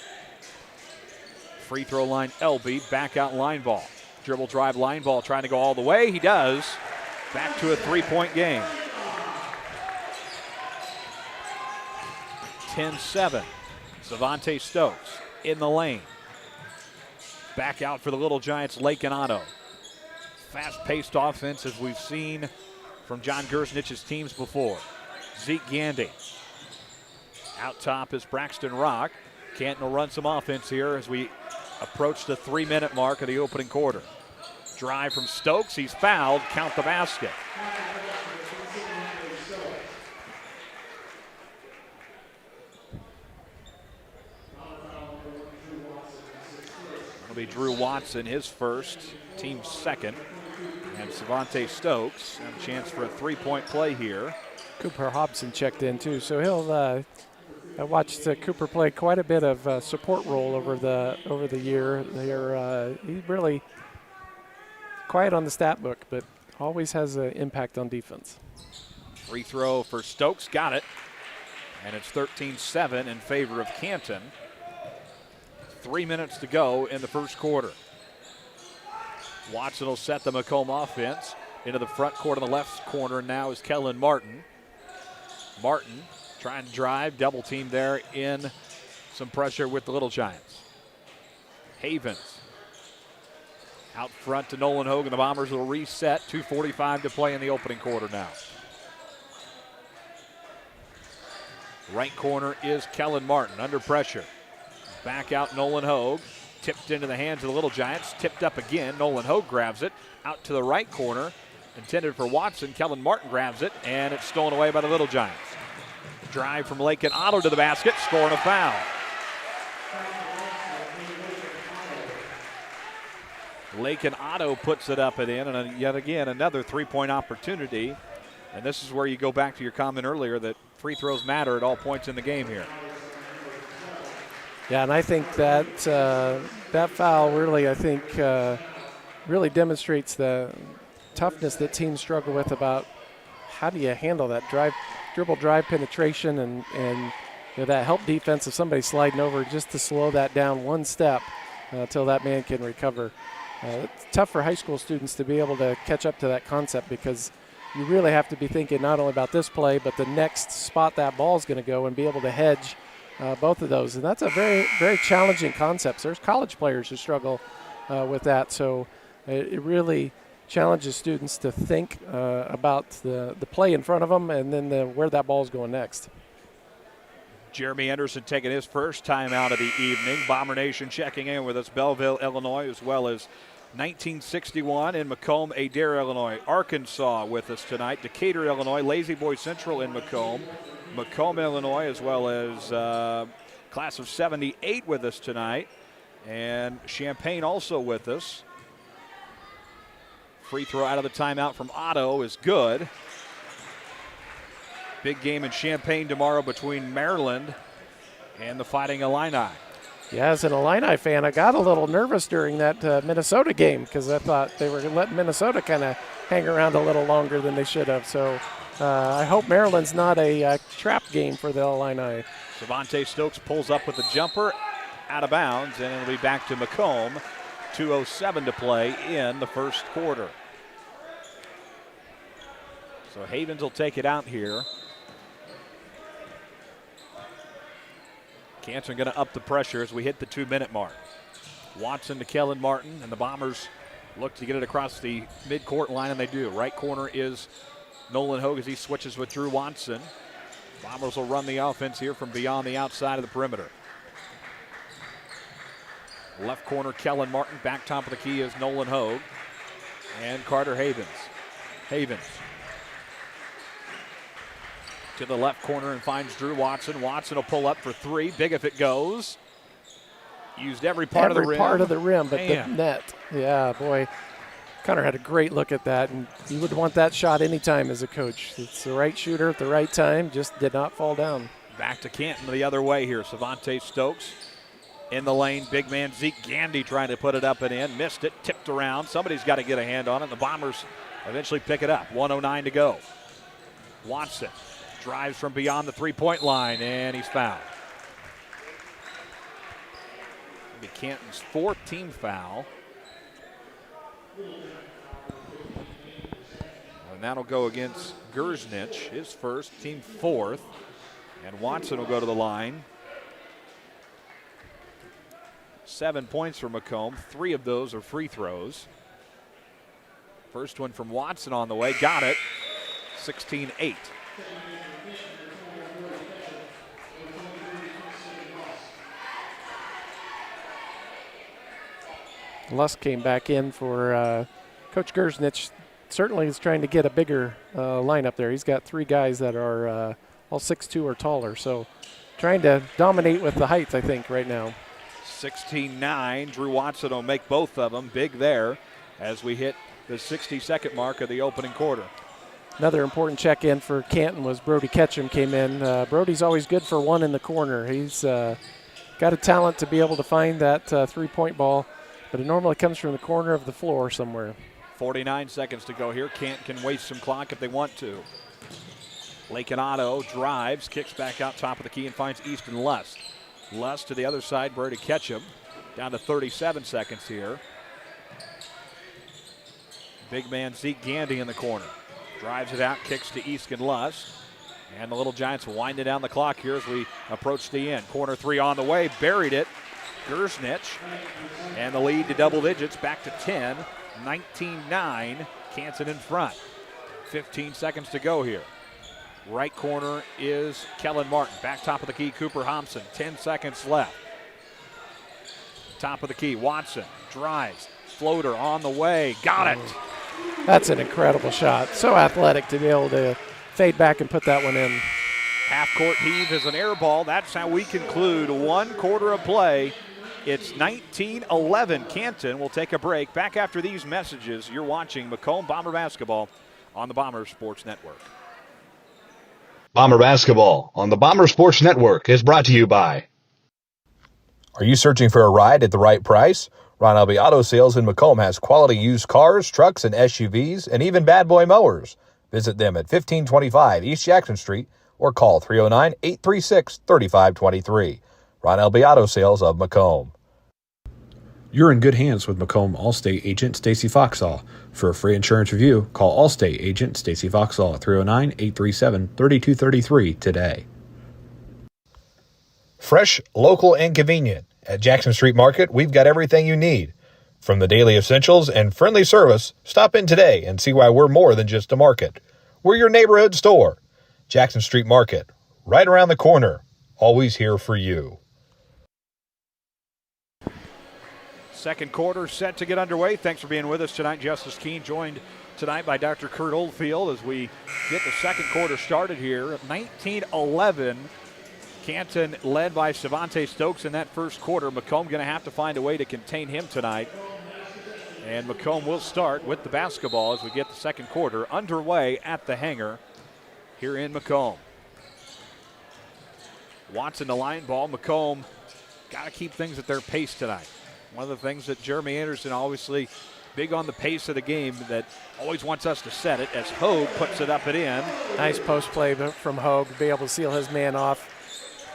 Free throw line, Elby, back out line ball. Dribble drive line ball, trying to go all the way. He does. Back to a 3-point game. 10-7. Savante Stokes in the lane. Back out for the Little Giants, Lake and Otto. Fast-paced offense as we've seen from John Gersnich's teams before. Zeke Gandy. Out top is Braxton Rock. Canton will run some offense here as we approach the 3-minute mark of the opening quarter. Drive from Stokes. He's fouled. Count the basket. It'll be Drew Watson, his first, team's second. And Savante Stokes have a chance for a 3-point play here. Cooper Hobson checked in too, so he'll I watched Cooper play quite a bit of support role over the year. He's really quiet on the stat book, but always has an impact on defense. Free throw for Stokes, got it. And it's 13-7 in favor of Canton. 3 minutes to go in the first quarter. Watson will set the Macomb offense into the front court on the left corner. Now is Kellen Martin. Martin trying to drive, double team there in some pressure with the Little Giants. Havens out front to Nolan Hogue, and the Bombers will reset. 2:45 to play in the opening quarter now. Right corner is Kellen Martin under pressure. Back out Nolan Hogue. Tipped into the hands of the Little Giants. Tipped up again. Nolan Hogue grabs it. Out to the right corner. Intended for Watson. Kellen Martin grabs it, and it's stolen away by the Little Giants. Drive from Lake and Otto to the basket, scoring a foul. Lake and Otto puts it up and in, and yet again another 3-point opportunity. And this is where you go back to your comment earlier that free throws matter at all points in the game here. Yeah, and I think that that foul really, really demonstrates the toughness that teams struggle with about how do you handle that dribble drive penetration and that help defense of somebody sliding over just to slow that down one step until that man can recover. It's tough for high school students to be able to catch up to that concept because you really have to be thinking not only about this play but the next spot that ball is going to go and be able to hedge both of those. And that's a very, very challenging concept. There's college players who struggle with that. So it really challenges students to think about the play in front of them and then where that ball is going next. Jeremy Anderson taking his first time out of the evening. Bomber Nation checking in with us. Belleville, Illinois, as well as 1961 in Macomb, Adair, Illinois. Arkansas with us tonight. Decatur, Illinois. Lazy Boy Central in Macomb. Macomb, Illinois, as well as class of 78 with us tonight. And Champaign also with us. Free throw out of the timeout from Otto is good. Big game in Champaign tomorrow between Maryland and the Fighting Illini. Yeah, as an Illini fan, I got a little nervous during that Minnesota game because I thought they were letting Minnesota kind of hang around a little longer than they should have. So I hope Maryland's not a trap game for the Illini. Savante Stokes pulls up with the jumper out of bounds, and it'll be back to Macomb. 2:07 to play in the first quarter. So Havens will take it out here. Canton going to up the pressure as we hit the 2-minute mark. Watson to Kellen Martin, and the Bombers look to get it across the midcourt line, and they do. Right corner is Nolan Hogue as he switches with Drew Watson. Bombers will run the offense here from beyond the outside of the perimeter. Left corner, Kellen Martin. Back top of the key is Nolan Hogue and Carter Havens. Havens to the left corner and finds Drew Watson. Watson will pull up for three. Big if it goes. Used every part of the rim. Every part of the rim, but the net. Yeah, boy. Connor had a great look at that, and you would want that shot anytime as a coach. It's the right shooter at the right time, just did not fall down. Back to Canton the other way here. Savante Stokes in the lane. Big man Zeke Gandy trying to put it up and in. Missed it, tipped around. Somebody's got to get a hand on it. The Bombers eventually pick it up. 1:09 to go. Watson drives from beyond the three-point line, and he's fouled. It'll be Canton's fourth team foul. And that'll go against Gersnich, his first, team fourth. And Watson will go to the line. 7 points for Macomb. 3 of those are free throws. First one from Watson on the way. Got it. 16-8. Lusk came back in for Coach Gersnich. Certainly is trying to get a bigger lineup there. He's got 3 guys that are all 6'2" or taller. So trying to dominate with the height, I think, right now. 16-9. Drew Watson will make both of them. Big there as we hit the 60-second mark of the opening quarter. Another important check-in for Canton was Brody Ketchum came in. Brody's always good for one in the corner. He's got a talent to be able to find that three-point ball, but it normally comes from the corner of the floor somewhere. 49 seconds to go here. Canton can waste some clock if they want to. Lakin Otto drives, kicks back out top of the key and finds Easton Lust. Lust to the other side, Brody Ketchum. Down to 37 seconds here. Big man Zeke Gandy in the corner. Drives it out, kicks to Easton Lust. And the Little Giants winding down the clock here as we approach the end. Corner 3 on the way, buried it. Gersnich. And the lead to double digits, back to 10. 19-9, Canton in front. 15 seconds to go here. Right corner is Kellen Martin. Back top of the key, Cooper Thompson. 10 seconds left. Top of the key, Watson drives. Floater on the way. Got it. That's an incredible shot. So athletic to be able to fade back and put that one in. Half-court heave is an air ball. That's how we conclude one quarter of play. It's 19-11. Canton will take a break. Back after these messages, you're watching Macomb Bomber Basketball on the Bomber Sports Network. Bomber Basketball on the Bomber Sports Network is brought to you by. Are you searching for a ride at the right price? Ron Elby Auto Sales in Macomb has quality used cars, trucks, and SUVs, and even bad boy mowers. Visit them at 1525 East Jackson Street or call 309-836-3523. Ron Elby Auto Sales of Macomb. You're in good hands with Macomb Allstate agent Stacy Foxall. For a free insurance review, call Allstate agent Stacy Foxall at 309-837-3233 today. Fresh, local, and convenient. At Jackson Street Market, we've got everything you need. From the daily essentials and friendly service, stop in today and see why we're more than just a market. We're your neighborhood store. Jackson Street Market, right around the corner. Always here for you. Second quarter set to get underway. Thanks for being with us tonight. Justice Keene joined tonight by Dr. Kurt Oldfield as we get the second quarter started here. 19-11. Canton led by Savante Stokes in that first quarter. Macomb going to have to find a way to contain him tonight. And Macomb will start with the basketball as we get the second quarter underway at the hangar here in Macomb. Watson the line ball. Macomb got to keep things at their pace tonight. One of the things that Jeremy Anderson, obviously big on the pace of the game, that always wants us to set it as Hogue puts it up and in. Nice post play from Hogue to be able to seal his man off.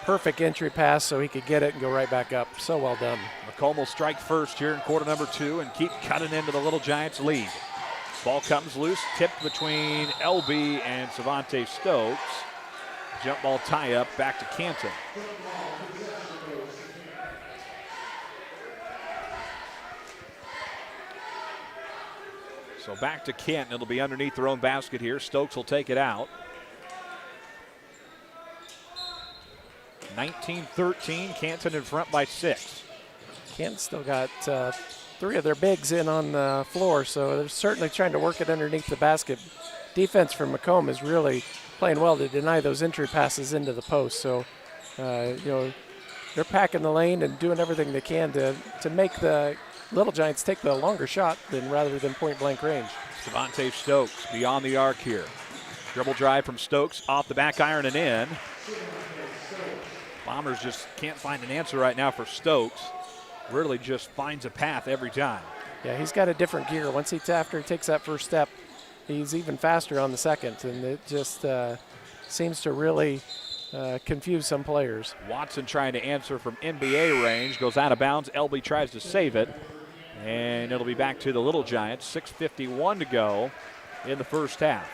Perfect entry pass so he could get it and go right back up. So well done. Macomb will strike first here in quarter number 2 and keep cutting into the Little Giants lead. Ball comes loose, tipped between LB and Savante Stokes. Jump ball tie up back to Canton. So back to Canton. It'll be underneath their own basket here. Stokes will take it out. 19-13, Canton in front by 6. Canton still got 3 of their bigs in on the floor, so they're certainly trying to work it underneath the basket. Defense from Macomb is really playing well to deny those entry passes into the post. So, they're packing the lane and doing everything they can to make the Little Giants take the longer shot rather than point-blank range. Savante Stokes beyond the arc here. Dribble drive from Stokes, off the back iron and in. Bombers just can't find an answer right now for Stokes. Really just finds a path every time. Yeah, he's got a different gear. Once after he takes that first step, he's even faster on the second, and it just seems to really confuse some players. Watson trying to answer from NBA range, goes out of bounds. LB tries to save it, and it'll be back to the Little Giants. 6:51 to go in the first half.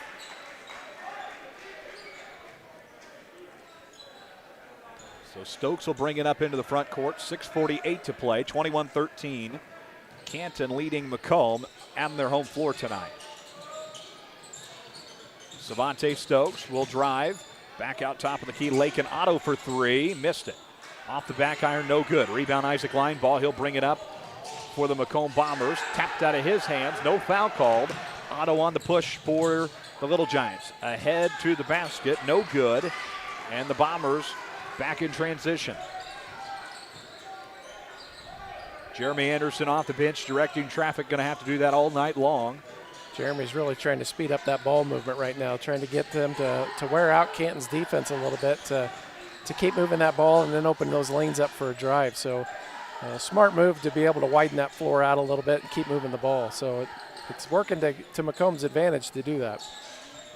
So Stokes will bring it up into the front court. 6:48 to play, 21-13. Canton leading Macomb on their home floor tonight. Savante Stokes will drive. Back out top of the key, Lakin Otto for 3. Missed it. Off the back iron, no good. Rebound Isaac Line ball. He'll bring it up for the Macomb Bombers. Tapped out of his hands. No foul called. Otto on the push for the Little Giants. Ahead to the basket. No good. And the Bombers back in transition. Jeremy Anderson off the bench directing traffic. Going to have to do that all night long. Jeremy's really trying to speed up that ball movement right now, trying to get them to wear out Canton's defense a little bit, to keep moving that ball and then open those lanes up for a drive. So smart move to be able to widen that floor out a little bit and keep moving the ball. So it's working to Macomb's advantage to do that.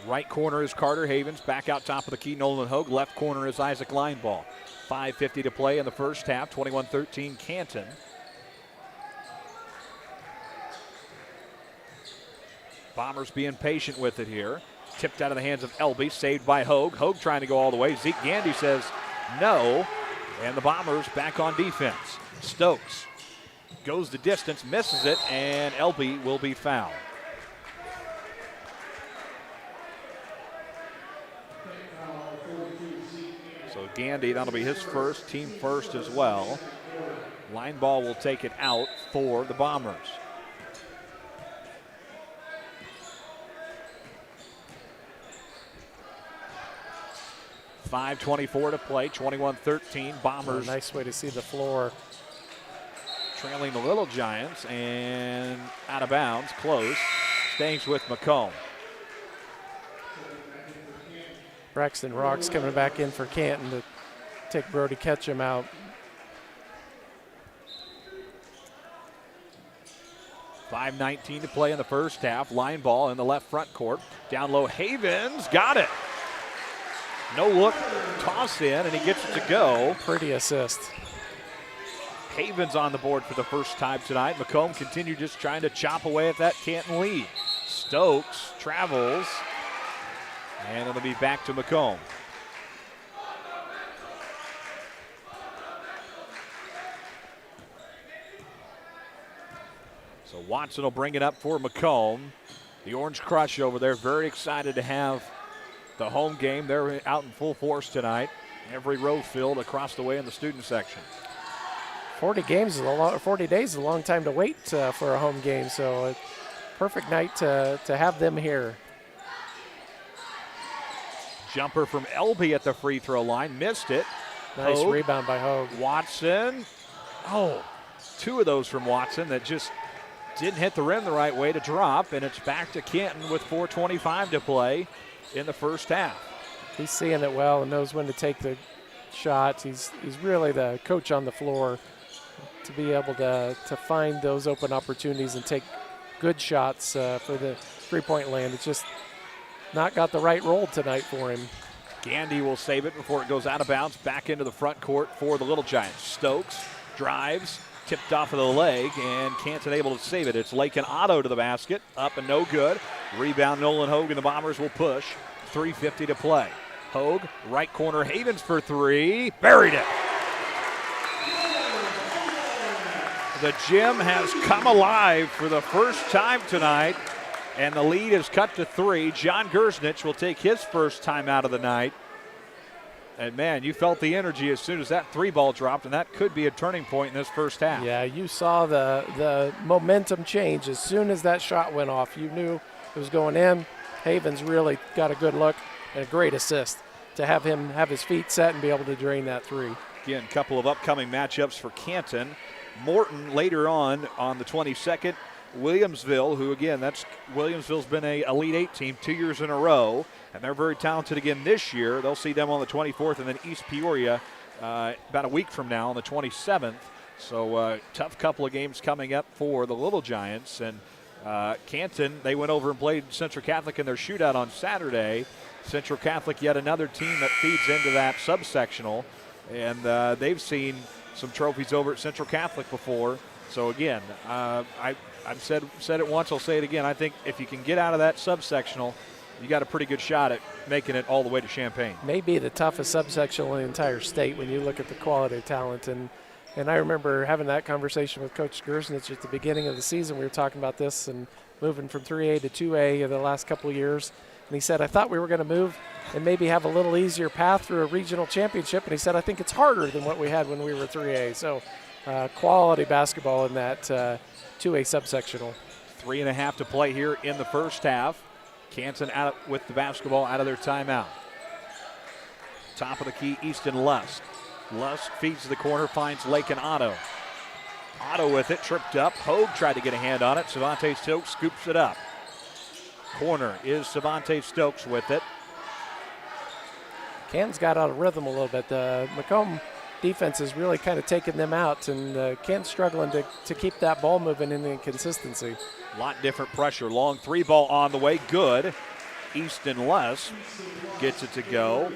Right corner is Carter Havens. Back out top of the key, Nolan Hogue. Left corner is Isaac Lineball. 5:50 to play in the first half. 21-13 Canton. Bombers being patient with it here. Tipped out of the hands of LB, saved by Hogue. Hogue trying to go all the way. Zeke Gandy says no, and the Bombers back on defense. Stokes goes the distance, misses it, and LB will be fouled. So Gandy, that'll be his first, team first as well. Line ball will take it out for the Bombers. .5:24 to play, 21-13. Bombers. Nice way to see the floor. Trailing the Little Giants and out of bounds, close. Stays with Macomb. Braxton Rocks coming back in for Canton to take Brody Ketchum out. .5:19 to play in the first half. Line ball in the left front court. Down low, Havens got it. No look, toss in, and he gets it to go. Pretty assist. Havens on the board for the first time tonight. Macomb continued just trying to chop away at that Canton lead. Stokes travels, and it'll be back to Macomb. So Watson will bring it up for Macomb. The Orange Crush over there, very excited to have the home game. They're out in full force tonight. Every row filled across the way in the student section. 40 days is a long time to wait for a home game, so a perfect night to have them here. Jumper from LB at the free throw line, missed it. Nice Hogue. rebound by Hogue. Watson. Oh, two of those from Watson that just didn't hit the rim the right way to drop, and it's back to Canton with 4:25 to play in the first half. He's seeing it well and knows when to take the shots. He's really the coach on the floor to be able to find those open opportunities and take good shots for the three-point land. It's just not got the right roll tonight for him. Gandy will save it before it goes out of bounds, back into the front court for the Little Giants. Stokes drives, tipped off of the leg, and Canton able to save it. It's Lakin Otto to the basket, up and no good. Rebound Nolan Hogue, and the Bombers will push. 3:50 to play. Hogue, right corner, Havens for three, buried it. The gym has come alive for the first time tonight, and the lead is cut to 3. John Gersnich will take his first time out of the night. And, man, you felt the energy as soon as that 3-ball dropped, and that could be a turning point in this first half. Yeah, you saw the momentum change. As soon as that shot went off, you knew it was going in. Havens really got a good look and a great assist to have him have his feet set and be able to drain that 3. Again, a couple of upcoming matchups for Canton. Morton later on the 22nd. Williamsville, who again, Williamsville's been a Elite 8 team 2 years in a row, and they're very talented again this year. They'll see them on the 24th, and then East Peoria about a week from now on the 27th. So tough couple of games coming up for the Little Giants. And Canton, they went over and played Central Catholic in their shootout on Saturday. Central Catholic, yet another team that feeds into that subsectional, and they've seen some trophies over at Central Catholic before. So again, I've said it once, I'll say it again. I think if you can get out of that subsectional, you got a pretty good shot at making it all the way to Champaign. Maybe the toughest subsectional in the entire state when you look at the quality of talent. And I remember having that conversation with Coach Gersnich at the beginning of the season. We were talking about this and moving from 3A to 2A in the last couple of years. And he said, I thought we were going to move and maybe have a little easier path through a regional championship. And he said, I think it's harder than what we had when we were 3A. So quality basketball in that 2A subsectional. 3.5 to play here in the first half. Canton out with the basketball out of their timeout. Top of the key, Easton Lusk. Lusk feeds to the corner, finds Lakin Otto. Otto with it, tripped up. Hogue tried to get a hand on it. Savante Stokes scoops it up. Corner is Savante Stokes with it. Canton's got out of rhythm a little bit. The Macomb defense is really kind of taking them out, and Canton's struggling to keep that ball moving in the consistency. A lot different pressure. Long 3-ball on the way. Good. Easton Lusk gets it to go.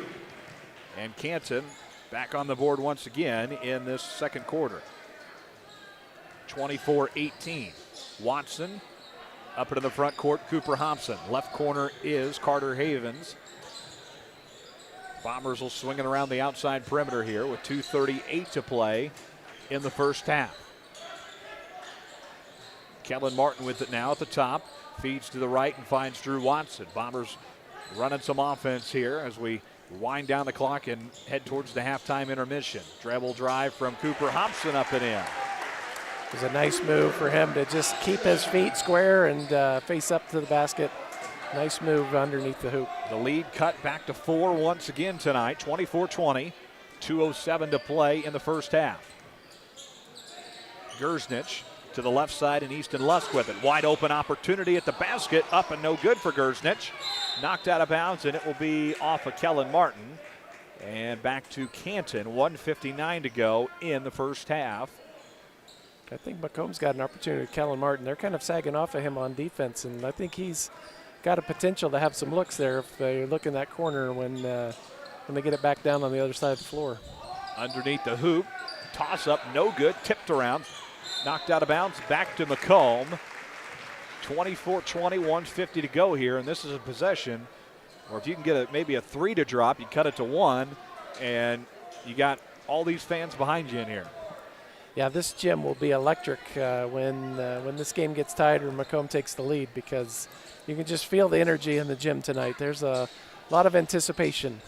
And Canton back on the board once again in this second quarter. 24-18. Watson up into the front court, Cooper Hobson. Left corner is Carter Havens. Bombers will swing it around the outside perimeter here with 2:38 to play in the first half. Kellen Martin with it now at the top. Feeds to the right and finds Drew Watson. Bombers running some offense here as we wind down the clock and head towards the halftime intermission. Dribble drive from Cooper Hobson up and in. It was a nice move for him to just keep his feet square and face up to the basket. Nice move underneath the hoop. The lead cut back to 4 once again tonight, 24-20. 2:07 to play in the first half. Gersnich to the left side and Easton Lusk with it. Wide open opportunity at the basket. Up and no good for Gersnich. Knocked out of bounds, and it will be off of Kellen Martin. And back to Canton, 1:59 to go in the first half. I think Macomb's got an opportunity with Kellen Martin. They're kind of sagging off of him on defense, and I think he's got a potential to have some looks there if they look in that corner when they get it back down on the other side of the floor. Underneath the hoop, toss up, no good, tipped around, knocked out of bounds, back to Macomb. 24-20, 1:50 to go here, and this is a possession where if you can get maybe a 3 to drop, you cut it to 1, and you got all these fans behind you in here. Yeah, this gym will be electric when this game gets tied or Macomb takes the lead, because you can just feel the energy in the gym tonight. There's a lot of anticipation.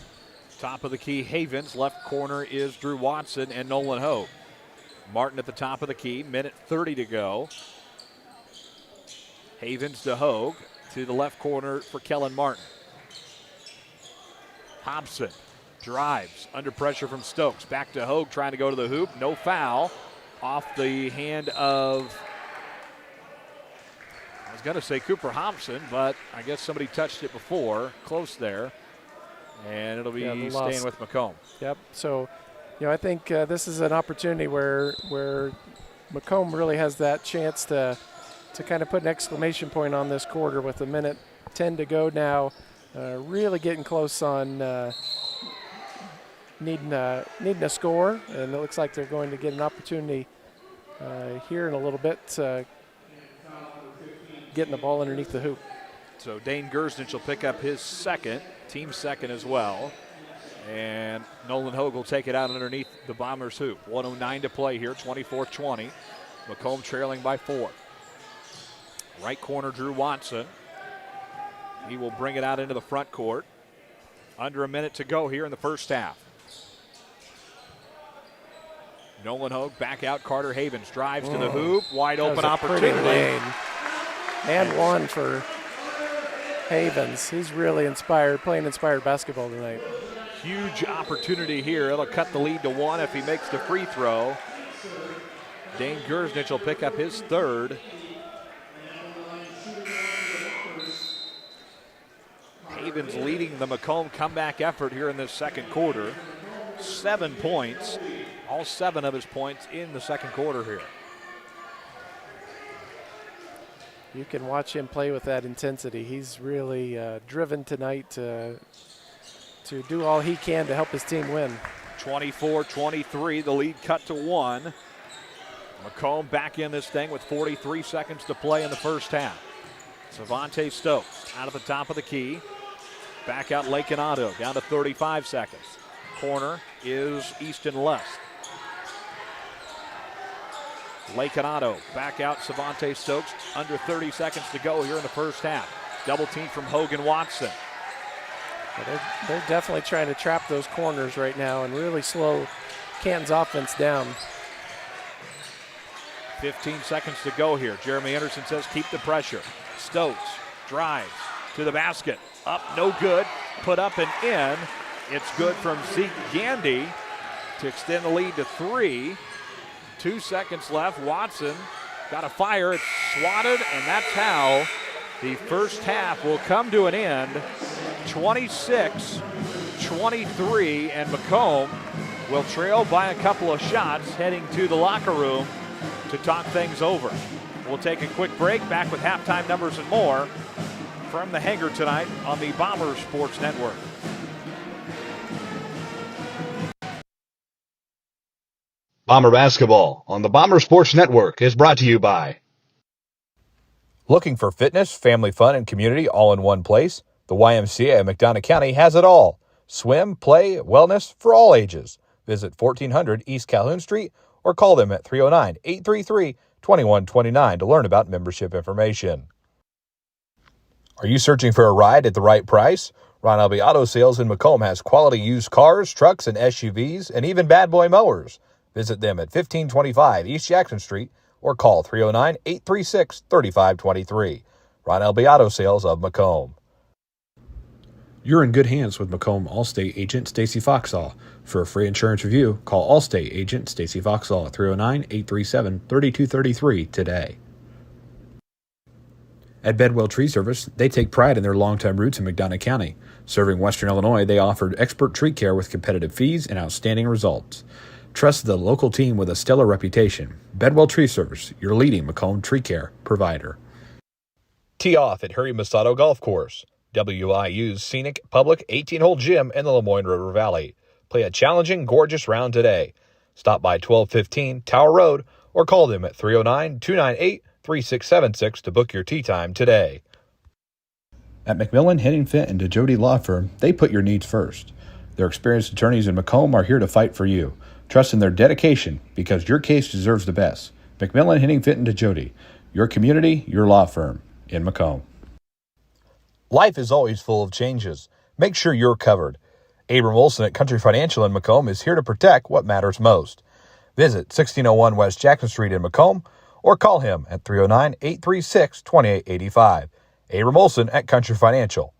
Top of the key, Havens. Left corner is Drew Watson and Nolan Hogue. Martin at the top of the key, minute 30 to go. Havens to Hogue to the left corner for Kellen Martin. Hobson drives, under pressure from Stokes. Back to Hogue, trying to go to the hoop. No foul. Off the hand of, I was going to say Cooper Hobson, but I guess somebody touched it before. Close there. And it'll be staying with Macomb. Yep. So, I think this is an opportunity where Macomb really has that chance to kind of put an exclamation point on this quarter with a minute 10 to go now. Really getting close on needing a score, and it looks like they're going to get an opportunity here in a little bit, getting the ball underneath the hoop. So Dane Gersnich will pick up his team second as well. And Nolan Hogue will take it out underneath the Bombers' hoop. 1:09 to play here, 24-20. Macomb trailing by 4. Right corner, Drew Watson. He will bring it out into the front court. Under a minute to go here in the first half. Nolan Hogue back out. Carter Havens drives to the hoop. Wide open opportunity. And one for Havens. He's really playing inspired basketball tonight. Huge opportunity here. It'll cut the lead to 1 if he makes the free throw. Dane Gersnich will pick up his third. Havens leading the Macomb comeback effort here in this second quarter. 7 points. All 7 of his points in the second quarter here. You can watch him play with that intensity. He's really driven tonight to do all he can to help his team win. 24-23, the lead cut to 1. Macomb back in this thing with 43 seconds to play in the first half. Savante Stokes out of the top of the key. Back out Lakenato, down to 35 seconds. Corner is Easton Lust. Lakenato back out Savante Stokes. Under 30 seconds to go here in the first half. Double team from Hogan Watson. They're definitely trying to trap those corners right now and really slow Canton's offense down. 15 seconds to go here. Jeremy Anderson says keep the pressure. Stokes drives to the basket. Up, no good. Put up and in. It's good from Zeke Gandy to extend the lead to 3. 2 seconds left. Watson got a fire. It's swatted, and that's how the first half will come to an end. 26-23, and Macomb will trail by a couple of shots heading to the locker room to talk things over. We'll take a quick break. Back with halftime numbers and more from the hangar tonight on the Bombers Sports Network. Bomber basketball on the Bomber Sports Network is brought to you by. Looking for fitness, family fun, and community all in one place? The YMCA of McDonough County has it all. Swim, play, wellness for all ages. Visit 1400 East Calhoun Street or call them at 309-833-2129 to learn about membership information. Are you searching for a ride at the right price? Ron Elby Auto Sales in Macomb has quality used cars, trucks, and SUVs, and even bad boy mowers. Visit them at 1525 East Jackson Street or call 309-836-3523. Ron Elby Auto Sales of Macomb. You're in good hands with Macomb Allstate agent Stacy Foxall. For a free insurance review, call Allstate agent Stacy Foxall at 309-837-3233 today. At Bedwell Tree Service, they take pride in their longtime roots in McDonough County. Serving Western Illinois, they offered expert tree care with competitive fees and outstanding results. Trust the local team with a stellar reputation. Bedwell Tree Service, your leading Macomb tree care provider. Tee off at Harry Masato Golf Course, WIU's scenic public 18-hole gym in the Lemoyne River Valley. Play a challenging, gorgeous round today. Stop by 1215 Tower Road or call them at 309-298-3676 to book your tee time today. At McMillan, Henningfit, and DeJody Law Firm, they put your needs first. Their experienced attorneys in Macomb are here to fight for you. Trust in their dedication because your case deserves the best. McMillan, Henningfit, and DeJody, your community, your law firm in Macomb. Life is always full of changes. Make sure you're covered. Abram Olson at Country Financial in Macomb is here to protect what matters most. Visit 1601 West Jackson Street in Macomb or call him at 309-836-2885. Abram Olson at Country Financial.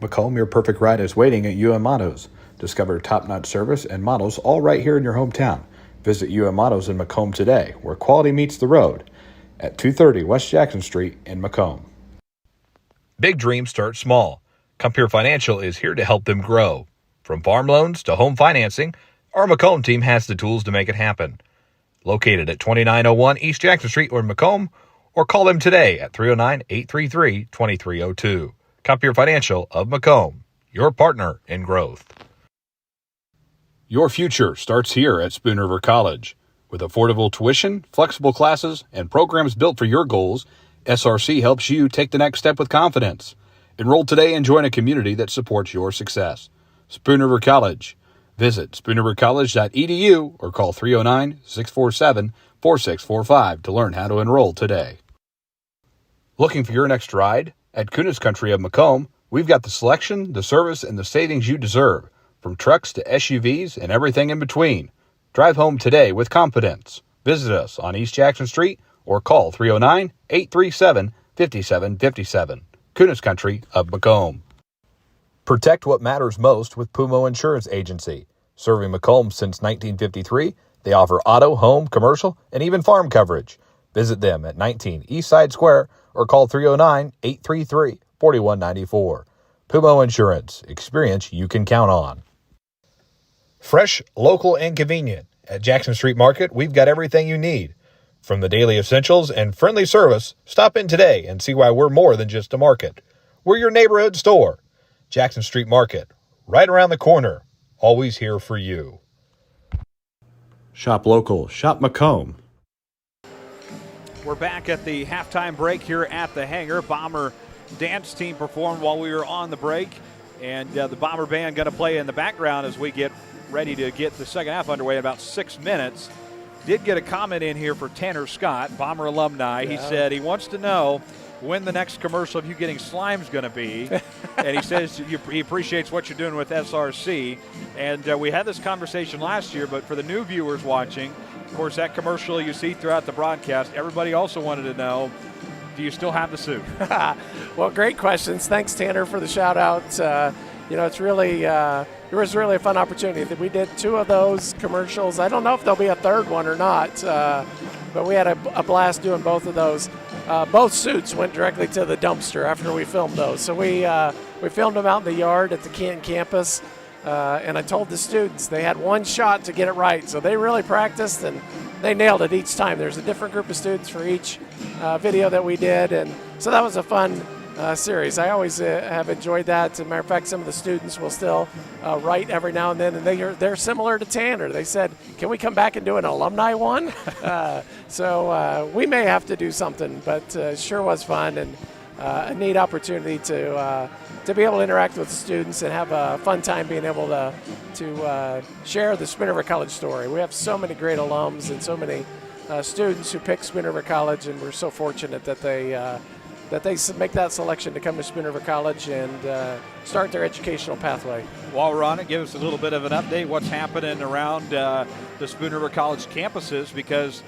Macomb, your perfect ride is waiting at UM Autos. Discover top-notch service and models all right here in your hometown. Visit UM Autos in Macomb today, where quality meets the road, at 230 West Jackson Street in Macomb. Big dreams start small. Compeer Financial is here to help them grow. From farm loans to home financing, our Macomb team has the tools to make it happen. Located at 2901 East Jackson Street or in Macomb, or call them today at 309-833-2302. Compeer Financial of Macomb, your partner in growth. Your future starts here at Spoon River College. With affordable tuition, flexible classes, and programs built for your goals, SRC helps you take the next step with confidence. Enroll today and join a community that supports your success. Spoon River College. Visit spoonrivercollege.edu or call 309-647-4645 to learn how to enroll today. Looking for your next ride? At Kunis Country of Macomb, we've got the selection, the service, and the savings you deserve, from trucks to SUVs and everything in between. Drive home today with confidence. Visit us on East Jackson Street or call 309-837-5757. Kunis Country of Macomb. Protect what matters most with Pumo Insurance Agency. Serving Macomb since 1953, they offer auto, home, commercial, and even farm coverage. Visit them at 19 Eastside Square or call 309-833-4194. Pumo Insurance. Experience you can count on. Fresh, local, and convenient. At Jackson Street Market, we've got everything you need. From the daily essentials and friendly service, stop in today and see why we're more than just a market. We're your neighborhood store. Jackson Street Market, right around the corner. Always here for you. Shop local. Shop Macomb. We're back at the halftime break here at the hangar. Bomber dance team performed while we were on the break, and the Bomber band going to play in the background as we get ready to get the second half underway in about 6 minutes. Did get a comment in here for Tanner Scott, Bomber alumni. Yeah. He said he wants to know when the next commercial of you getting slime is going to be. And he says he appreciates what you're doing with SRC. And we had this conversation last year, but for the new viewers watching, of course, that commercial you see throughout the broadcast, everybody also wanted to know, do you still have the suit? Well, great questions. Thanks, Tanner, for the shout out. It's really it was really a fun opportunity. We did 2 of those commercials. I don't know if there'll be a third one or not, but we had a blast doing both of those. Both suits went directly to the dumpster after we filmed those. So we filmed them out in the yard at the Canton campus, and I told the students they had one shot to get it right. So they really practiced, and they nailed it each time. There's a different group of students for each video that we did, and so that was a fun series. I always have enjoyed that. As a matter of fact, some of the students will still write every now and then, and they're similar to Tanner. They said, "Can we come back and do an alumni one?" So we may have to do something, but it sure was fun and a neat opportunity to be able to interact with the students and have a fun time being able to share the Spoon River College story. We have so many great alums and so many students who pick Spoon River College, and we're so fortunate that they make that selection to come to Spoon River College and start their educational pathway. While we're on it, give us a little bit of an update what's happening around the Spoon River College campuses, because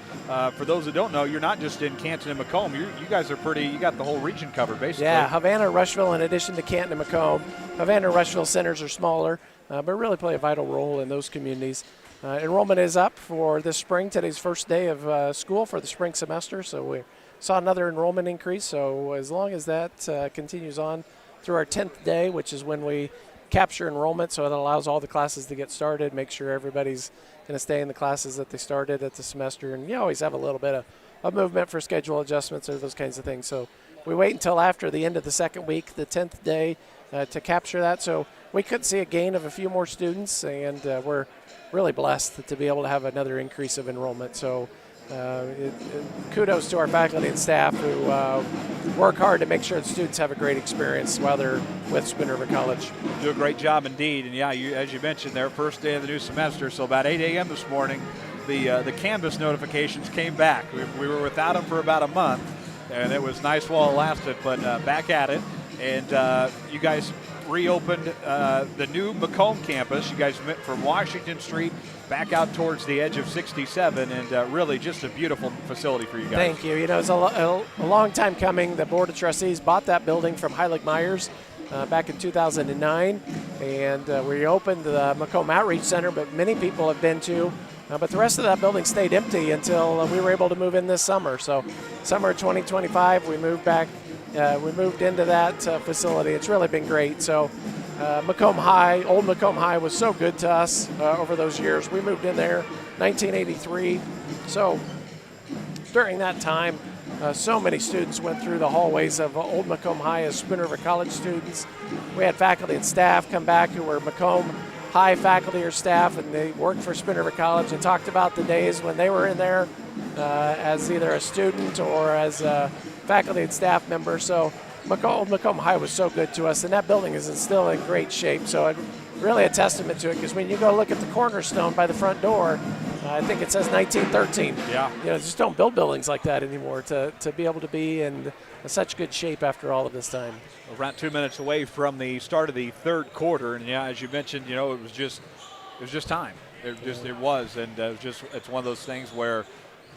for those that don't know, you're not just in Canton and Macomb. You guys are you got the whole region covered, basically. Yeah, Havana, Rushville, in addition to Canton and Macomb. Havana and Rushville centers are smaller, but really play a vital role in those communities. Enrollment is up for this spring. Today's first day of school for the spring semester, so we saw another enrollment increase. So as long as that continues on through our 10th day, which is when we capture enrollment, so it allows all the classes to get started, make sure everybody's going to stay in the classes that they started at the semester, and you always have a little bit of movement for schedule adjustments or those kinds of things. So we wait until after the end of the second week, the 10th day, to capture that. So we could see a gain of a few more students, and we're really blessed to be able to have another increase of enrollment. So kudos to our faculty and staff who work hard to make sure the students have a great experience while they're with Spoon River College. Do a great job indeed. And yeah, as you mentioned, their first day of the new semester, so about 8 a.m. this morning, the Canvas notifications came back. We were without them for about a month, and it was nice while it lasted, but back at it. And you guys reopened the new Macomb campus. You guys went from Washington Street back out towards the edge of 67, and really just a beautiful facility for you guys. Thank you. It's a long time coming. The Board of Trustees bought that building from Heilig Myers back in 2009, and we opened the Macomb Outreach Center, but many people have been to. But the rest of that building stayed empty until we were able to move in this summer. So summer 2025, we moved back. We moved into that facility. It's really been great. So Macomb High, old Macomb High was so good to us over those years. We moved in there 1983. So during that time, so many students went through the hallways of old Macomb High as Spoon River College students. We had faculty and staff come back who were Macomb High faculty or staff, and they worked for Spoon River College and talked about the days when they were in there as either a student or as a faculty and staff member. So old Macomb High was so good to us, and that building is still in great shape. So it's really a testament to it, because when you go look at the cornerstone by the front door, I think it says 1913. Yeah. Just don't build buildings like that anymore to be able to be in such good shape after all of this time. Around 2 minutes away from the start of the third quarter, and as you mentioned, it was just time. It was, and it's one of those things where,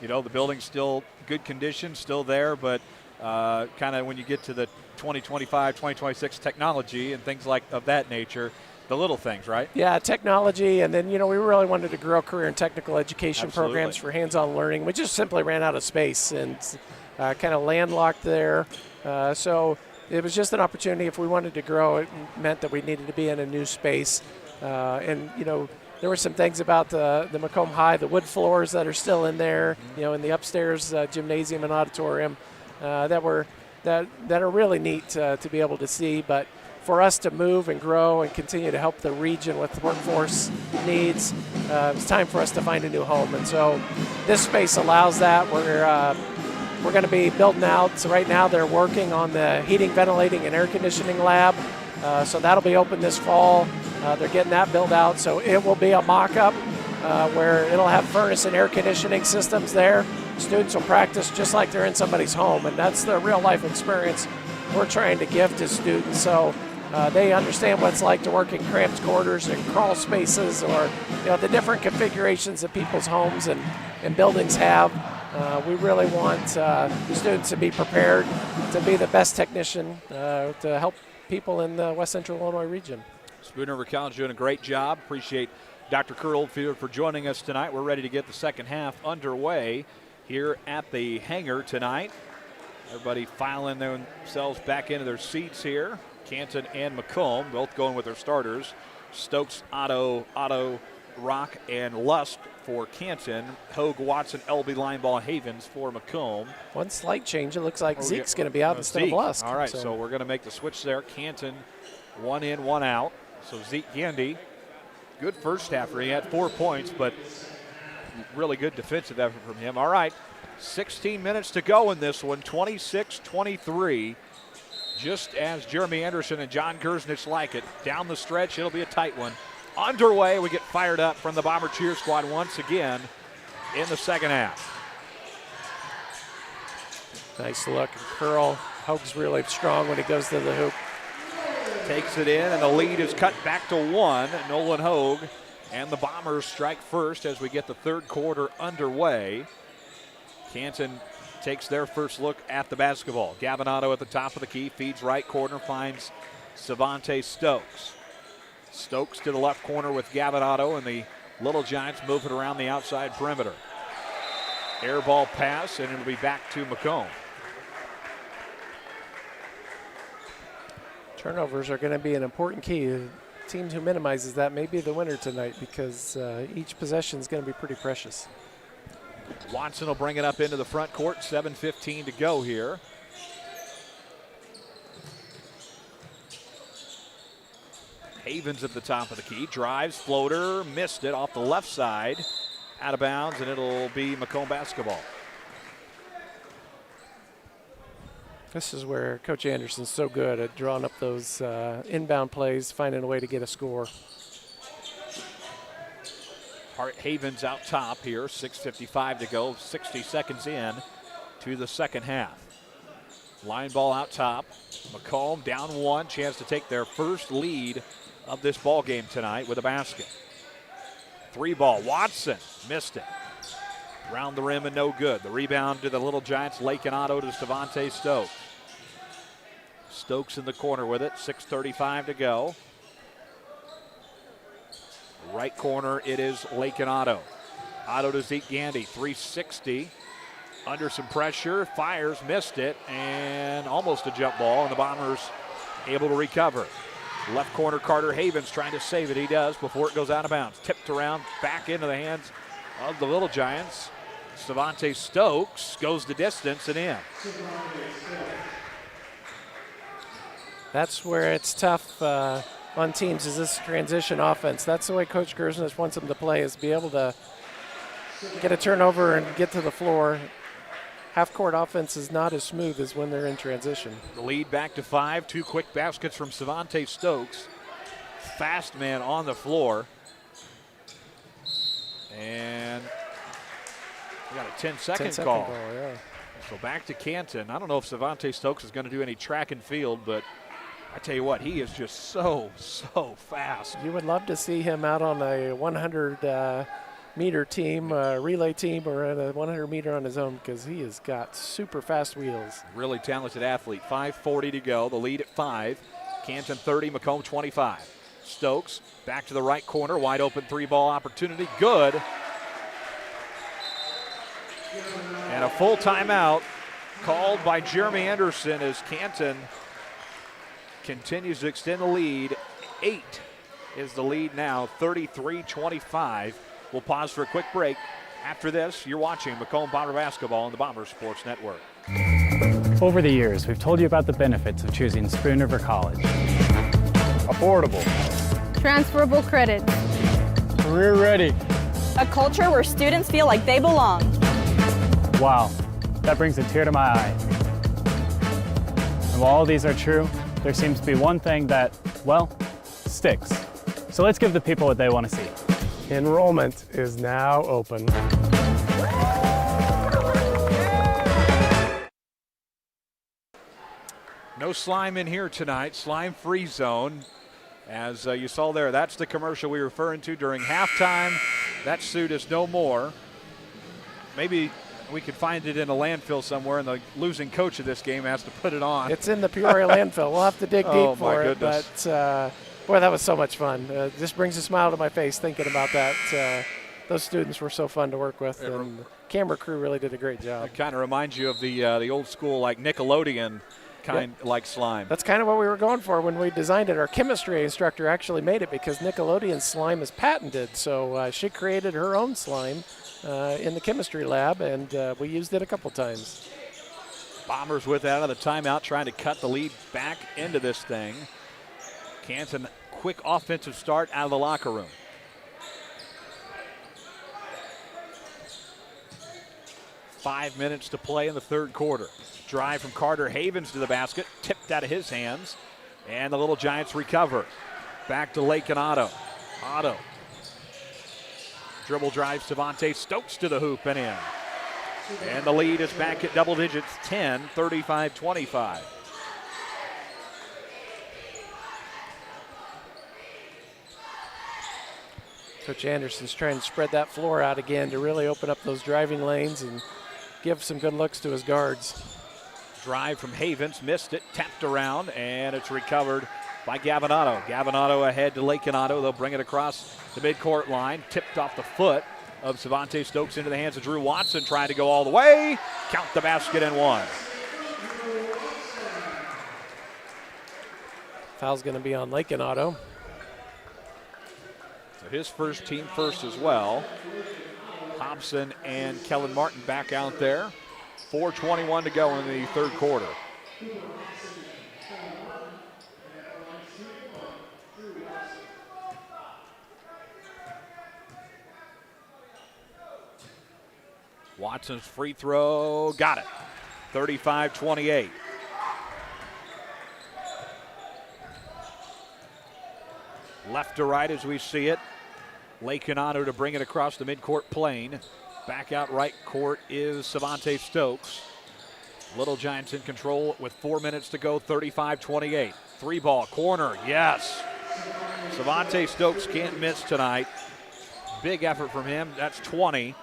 the building's still good condition, still there, but kind of when you get to the 2025, 2026 technology and things of that nature. The little things, right? Yeah, technology, and then, we really wanted to grow career and technical education Absolutely. programs for hands-on learning. We just simply ran out of space and kind of landlocked there. So it was just an opportunity. If we wanted to grow, it meant that we needed to be in a new space. And there were some things about the Macomb High, the wood floors that are still in there, in the upstairs gymnasium and auditorium that are really neat to be able to see. But for us to move and grow and continue to help the region with workforce needs, it's time for us to find a new home. And so this space allows that. We're going to be building out. So right now they're working on the heating, ventilating, and air conditioning lab. So that'll be open this fall. They're getting that built out. So it will be a mock-up where it'll have furnace and air conditioning systems there. Students will practice just like they're in somebody's home, and that's the real-life experience we're trying to give to students. So they understand what it's like to work in cramped quarters and crawl spaces, or the different configurations that people's homes and buildings have. We really want students to be prepared to be the best technician to help people in the West Central Illinois region. Spoon River College doing a great job. Appreciate Dr. Kurt Oldfield for joining us tonight. We're ready to get the second half underway here at the hangar tonight. Everybody filing themselves back into their seats here. Canton and Macomb both going with their starters. Stokes, Otto, Rock, and Lust for Canton. Hogue, Watson, Elby, Lineball, Havens for Macomb. One slight change. It looks like Zeke's going to be out instead of Lust. All right, so we're going to make the switch there. Canton, one in, one out. So Zeke Gandy, good first half. He had 4 points, but really good defensive effort from him. All right, 16 minutes to go in this one, 26-23. Just as Jeremy Anderson and John Gersnich like it. Down the stretch, it'll be a tight one. Underway, we get fired up from the Bomber cheer squad once again in the second half. Nice look and curl. Hogue's really strong when he goes to the hoop. Takes it in, and the lead is cut back to 1. Nolan Hogue and the Bombers strike first as we get the third quarter underway. Canton takes their first look at the basketball. Gavinato at the top of the key, feeds right corner, finds Savante Stokes. Stokes to the left corner with Gavinato, and the Little Giants move it around the outside perimeter. Air ball pass, and it'll be back to Macomb. Turnovers are going to be an important key. The team who minimizes that may be the winner tonight, because each possession is going to be pretty precious. Watson will bring it up into the front court. 7:15 to go here. Havens at the top of the key. Drives, floater, missed it off the left side. Out of bounds, and it'll be Macomb basketball. This is where Coach Anderson's so good at drawing up those inbound plays, finding a way to get a score. Havens out top here, 6:55 to go, 60 seconds in to the second half. Line ball out top. Macomb down 1, chance to take their first lead of this ball game tonight with a basket. 3 ball, Watson missed it. Round the rim and no good. The rebound to the Little Giants, Lake and Otto to Savante Stokes. Stokes in the corner with it, 6:35 to go. Right corner, it is Lakin Otto. Otto to Zeke Gandy, 360. Under some pressure, fires, missed it, and almost a jump ball, and the Bombers able to recover. Left corner, Carter Havens trying to save it. He does before it goes out of bounds. Tipped around, back into the hands of the Little Giants. Savante Stokes goes the distance and in. That's where it's tough on teams, is this transition offense. That's the way Coach Gersnich wants them to play, is be able to get a turnover and get to the floor. Half-court offense is not as smooth as when they're in transition. The lead back to 5. 2 quick baskets from Savante Stokes. Fast man on the floor. And we got a 10-second call. Yeah. So back to Canton. I don't know if Savante Stokes is going to do any track and field, but I tell you what, he is just so fast. You would love to see him out on a 100-meter team, relay team, or at a 100-meter on his own, because he has got super fast wheels. Really talented athlete. 5:40 to go. The lead at 5. Canton 30, Macomb 25. Stokes back to the right corner. Wide open 3-ball opportunity. Good. And a full timeout called by Jeremy Anderson as Canton continues to extend the lead. 8 is the lead now, 33-25. We'll pause for a quick break. After this, you're watching Macomb Bomber Basketball on the Bomber Sports Network. Over the years, we've told you about the benefits of choosing Spoon River College. Affordable. Transferable credit. Career ready. A culture where students feel like they belong. Wow, that brings a tear to my eye. And while all these are true, there seems to be one thing that, well, sticks. So let's give the people what they want to see. Enrollment is now open. No slime in here tonight. Slime-free zone. As you saw there, that's the commercial we were referring to during halftime. That suit is no more. Maybe we could find it in a landfill somewhere, and the losing coach of this game has to put it on. It's in the Peoria landfill. We'll have to dig deep for it. Goodness. But, boy, that was so much fun. Just brings a smile to my face thinking about that. Those students were so fun to work with, and the camera crew really did a great job. It kind of reminds you of the old school, like Nickelodeon like slime. That's kind of what we were going for when we designed it. Our chemistry instructor actually made it because Nickelodeon slime is patented. So she created her own slime in the chemistry lab, and we used it a couple times. Bombers with that out of the timeout, trying to cut the lead back into this thing. Canton, quick offensive start out of the locker room. Five minutes to play in the third quarter. Drive from Carter Havens to the basket, tipped out of his hands, and the Little Giants recover. Back to Lakin Otto. Otto. Dribble drive, Savante Stokes to the hoop and in. And the lead is back at double digits, 10, 35-25. Coach Anderson's trying to spread that floor out again to really open up those driving lanes and give some good looks to his guards. Drive from Havens, missed it, tapped around, and it's recovered by Gavinato. Gavinato ahead to Lakin Otto. They'll bring it across the midcourt line, tipped off the foot of Savante Stokes into the hands of Drew Watson, trying to go all the way. Count the basket and one. Foul's going to be on Lakin Otto. So his first, team first as well. Hobson and Kellen Martin back out there. 4:21 to go in the third quarter. Watson's free throw, got it. 35-28. Left to right as we see it. Lakin Otto to bring it across the midcourt plane. Back out right court is Savante Stokes. Little Giants in control with 4 minutes to go, 35-28. Three ball, corner, yes. Savante Stokes can't miss tonight. Big effort from him, that's 20.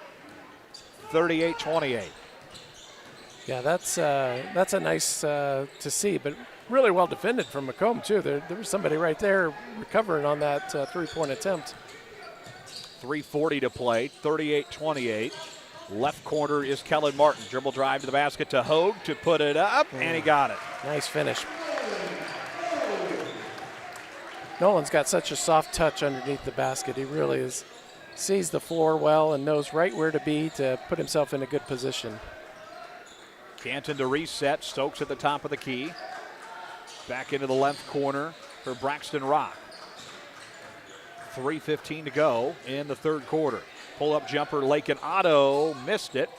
38-28. Yeah, that's a nice to see, but Really well defended from Macomb, too. There was somebody right there recovering on that three-point attempt. 3:40 to play, 38-28. Left corner is Kellen Martin. Dribble drive to the basket to Hogue to put it up, and he got it. Nice finish. Nolan's got such a soft touch underneath the basket. He really sees the floor well and knows right where to be to put himself in a good position. Canton to reset. Stokes at the top of the key. Back into the left corner for Braxton Rock. 3:15 to go in the third quarter. Pull-up jumper, Lakin Otto missed it,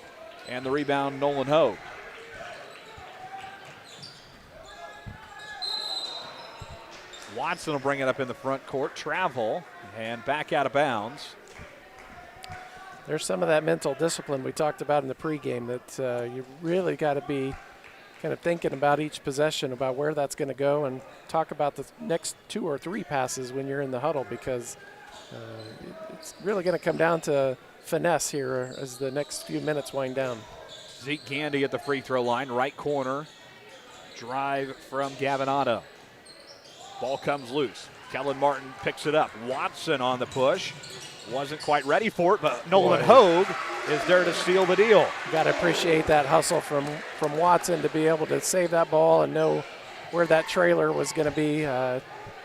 and the rebound, Nolan Hogue. Watson will bring it up in the front court. Travel, and back out of bounds. There's some of that mental discipline we talked about in the pregame that you really got to be kind of thinking about each possession, about where that's going to go, and talk about the next 2 or 3 passes when you're in the huddle, because it's really going to come down to finesse here as the next few minutes wind down. Zeke Gandy at the free throw line, right corner. Drive from Gavin Otto. Ball comes loose. Kellen Martin picks it up. Watson on the push. Wasn't quite ready for it, but Nolan Hogue is there to seal the deal. You got to appreciate that hustle from Watson to be able to save that ball and know where that trailer was going to be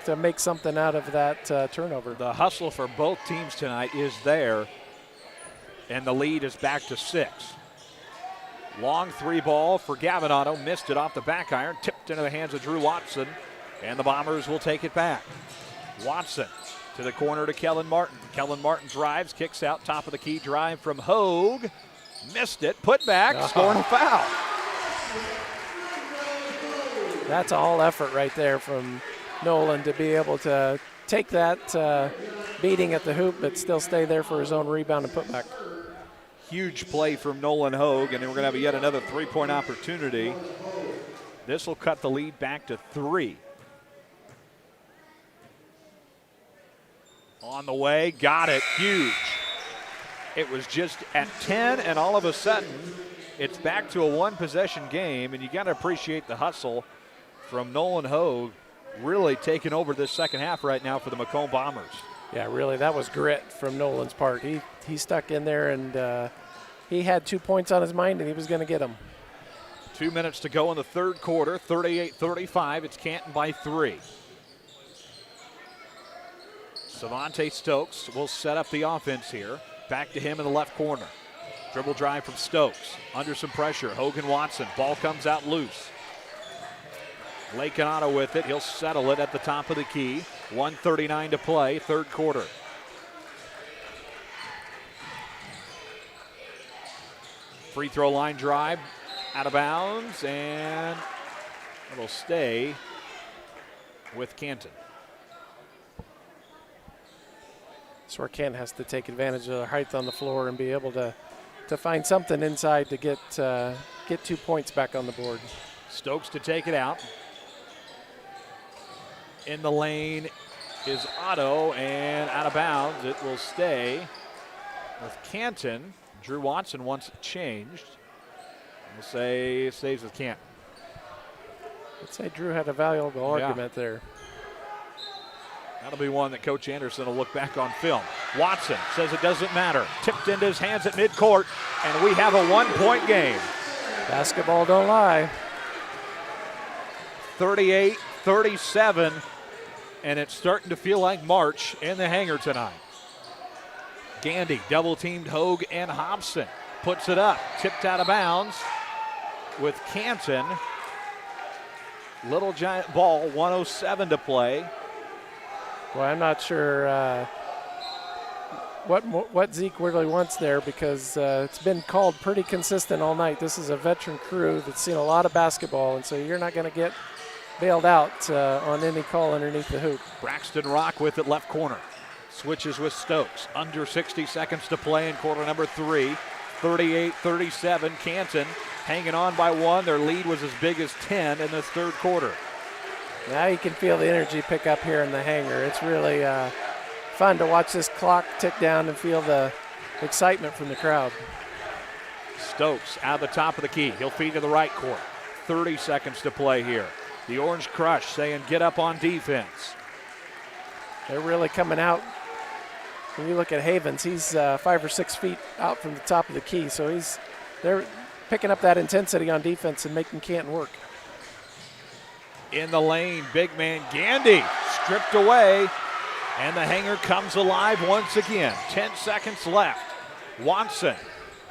to make something out of that turnover. The hustle for both teams tonight is there, and the lead is back to 6. Long 3 ball for Gavin Otto. Missed it off the back iron. Tipped into the hands of Drew Watson, and the Bombers will take it back. Watson to the corner to Kellen Martin. Kellen Martin drives, kicks out, top of the key drive from Hogue. Missed it, put back, scoring a foul. That's all effort right there from Nolan to be able to take that beating at the hoop, but still stay there for his own rebound and putback. Huge play from Nolan Hogue, and then we're going to have yet another 3-point opportunity. This will cut the lead back to 3. On the way, got it, huge. It was just at 10, and all of a sudden, it's back to a 1-possession game, and you got to appreciate the hustle from Nolan Hogue, really taking over this second half right now for the Macomb Bombers. Yeah, really, that was grit from Nolan's part. He stuck in there, and he had 2 points on his mind, and he was going to get them. 2 minutes to go in the third quarter, 38-35. It's Canton by 3. Savante Stokes will set up the offense here. Back to him in the left corner. Dribble drive from Stokes. Under some pressure, Hogan Watson. Ball comes out loose. Lakin Otto with it. He'll settle it at the top of the key. 1:39 to play, third quarter. Free throw line drive, out of bounds, and it'll stay with Canton. So Canton has to take advantage of their height on the floor and be able to find something inside to get 2 points back on the board. Stokes to take it out. In the lane is Otto, and out of bounds. It will stay with Canton. Drew Watson wants it changed. We'll say it stays with Canton. I'd say Drew had a valuable argument there. That'll be one that Coach Anderson will look back on film. Watson says it doesn't matter. Tipped into his hands at midcourt, and we have a 1-point game. Basketball don't lie. 38-37, and it's starting to feel like March in the hangar tonight. Gandy double-teamed Hogue and Hobson. Puts it up, tipped out of bounds with Canton. Little giant ball, 1:07 to play. Well, I'm not sure what Zeke really wants there, because it's been called pretty consistent all night. This is a veteran crew that's seen a lot of basketball, and so you're not going to get bailed out on any call underneath the hoop. Braxton Rock with it left corner. Switches with Stokes. Under 60 seconds to play in quarter number 3. 38-37. Canton hanging on by 1. Their lead was as big as 10 in this third quarter. Now you can feel the energy pick up here in the hangar. It's really fun to watch this clock tick down and feel the excitement from the crowd. Stokes out of the top of the key. He'll feed to the right court. 30 seconds to play here. The Orange Crush saying get up on defense. They're really coming out. When you look at Havens, he's 5 or 6 feet out from the top of the key, so they're picking up that intensity on defense and making Canton work. In the lane, big man Gandy stripped away, and the hanger comes alive once again. 10 seconds left. Watson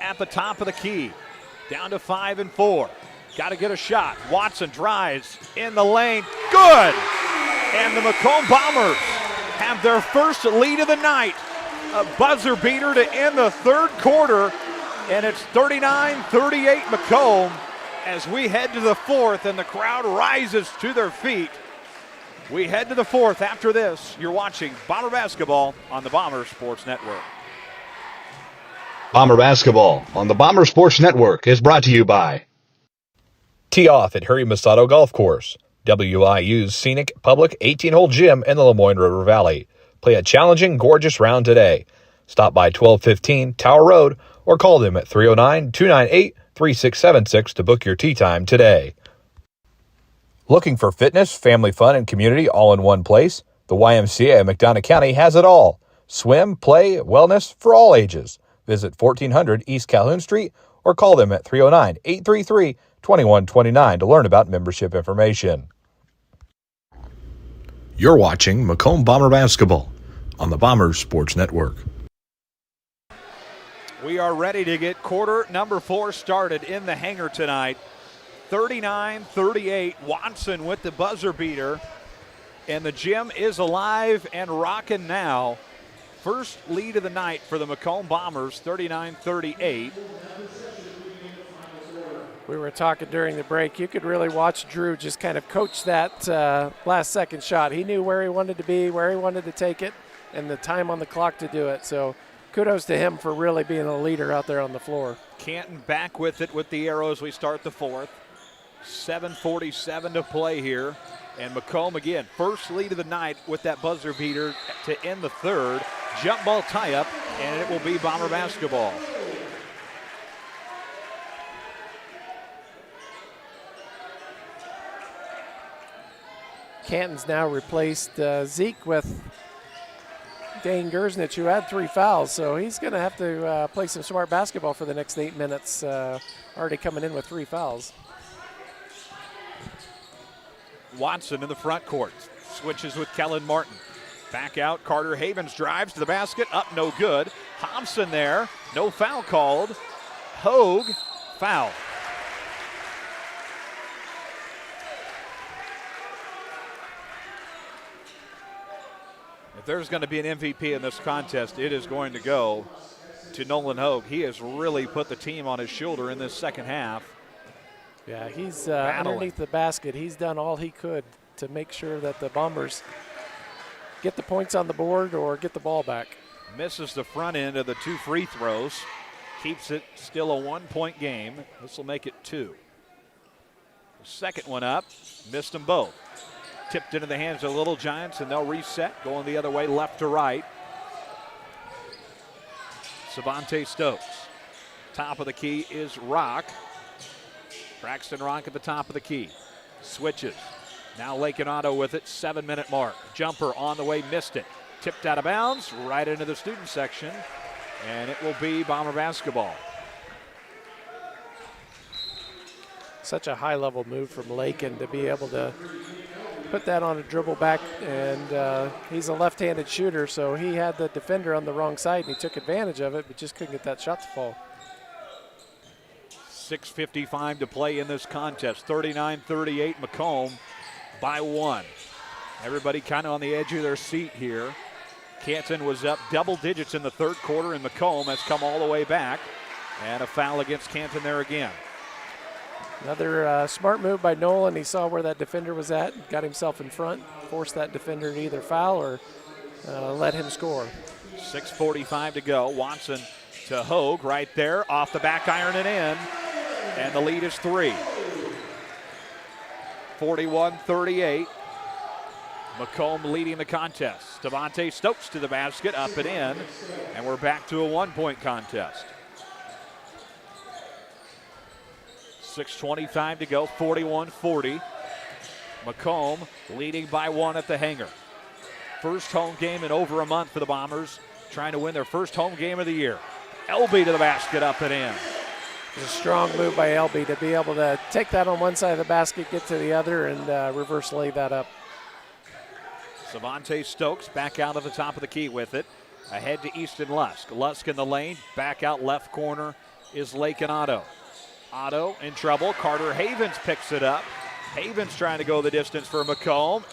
at the top of the key, down to 5 and 4. Got to get a shot. Watson drives in the lane. Good! And the Macomb Bombers have their first lead of the night. A buzzer beater to end the third quarter, and it's 39-38 Macomb as we head to the fourth, and the crowd rises to their feet. We head to the fourth. After this, you're watching Bomber Basketball on the Bomber Sports Network. Bomber Basketball on the Bomber Sports Network is brought to you by Tee off at Harry Masato Golf Course, WIU's scenic public 18-hole gym in the Lemoyne River Valley. Play a challenging, gorgeous round today. Stop by 1215 Tower Road or call them at 309-298-3676 to book your tee time today. Looking for fitness, family fun, and community all in one place? The YMCA of McDonough County has it all. Swim, play, wellness for all ages. Visit 1400 East Calhoun Street or call them at 309-833-2129 to learn about membership information. You're watching Macomb Bomber Basketball on the Bomber Sports Network. We are ready to get quarter number 4 started in the hangar tonight. 39-38, Watson with the buzzer beater. And the gym is alive and rocking now. First lead of the night for the Macomb Bombers, 39-38. We were talking during the break. You could really watch Drew just kind of coach that last second shot. He knew where he wanted to be, where he wanted to take it, and the time on the clock to do it. So kudos to him for really being a leader out there on the floor. Canton back with it with the arrows. We start the fourth. 7:47 to play here. And Macomb again, first lead of the night with that buzzer beater to end the third. Jump ball tie-up, and it will be Bomber basketball. Canton's now replaced Zeke with Dane Gersnich, who had 3 fouls, so he's going to have to play some smart basketball for the next 8 minutes, already coming in with 3 fouls. Watson in the front court, switches with Kellen Martin. Back out, Carter Havens drives to the basket, up no good. Hobson there, no foul called. Hogue, foul. If there's going to be an MVP in this contest, it is going to go to Nolan Hogue. He has really put the team on his shoulder in this second half. Yeah, he's underneath the basket. He's done all he could to make sure that the Bombers get the points on the board or get the ball back. Misses the front end of the 2 free throws. Keeps it still a 1-point game. This will make it 2. The second one up, missed them both. Tipped into the hands of the Little Giants, and they'll reset, going the other way, left to right. Savante Stokes. Top of the key is Rock. Braxton Rock at the top of the key. Switches. Now Lake and Otto with it, 7-minute mark. Jumper on the way, missed it. Tipped out of bounds, right into the student section, and it will be Bomber basketball. Such a high-level move from Lakin to be able to put that on a dribble back, and he's a left-handed shooter, so he had the defender on the wrong side, and he took advantage of it, but just couldn't get that shot to fall. 6:55 to play in this contest. 39-38, Macomb by 1. Everybody kind of on the edge of their seat here. Canton was up double digits in the third quarter, and Macomb has come all the way back. And a foul against Canton there again. Another smart move by Nolan. He saw where that defender was at, got himself in front, forced that defender to either foul or let him score. 6:45 to go. Watson to Hogue right there, off the back iron and in. And the lead is 3. 41-38. Macomb leading the contest. Devontae Stokes to the basket, up and in. And we're back to a 1-point contest. 6:25 to go, 41-40. Macomb leading by 1 at the hangar. First home game in over a month for the Bombers, trying to win their first home game of the year. Elby to the basket, up and in. It's a strong move by Elby to be able to take that on one side of the basket, get to the other, and reverse lay that up. Savante Stokes back out of the top of the key with it. Ahead to Easton Lusk. Lusk in the lane. Back out left corner is Lakin Otto. Otto in trouble. Carter Havens picks it up. Havens trying to go the distance for Macomb.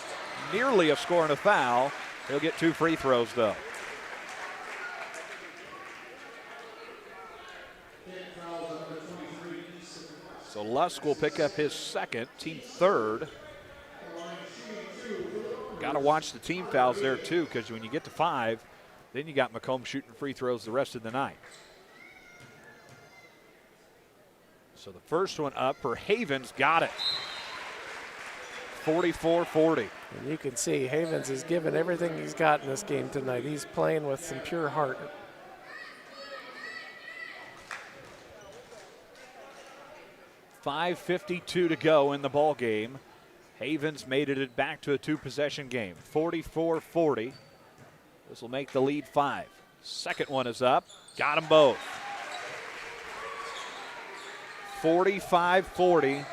Nearly a score and a foul. He'll get 2 free throws, though. So Lusk will pick up his second, team third. Got to watch the team fouls there, too, because when you get to 5, then you got Macomb shooting free throws the rest of the night. So the first one up for Havens, got it. 44-40. And you can see Havens is giving everything he's got in this game tonight. He's playing with some pure heart. .552 to go in the ball game. Havens made it back to a 2-possession game. 44-40. This will make the lead 5. Second one is up. Got them both. 45-40.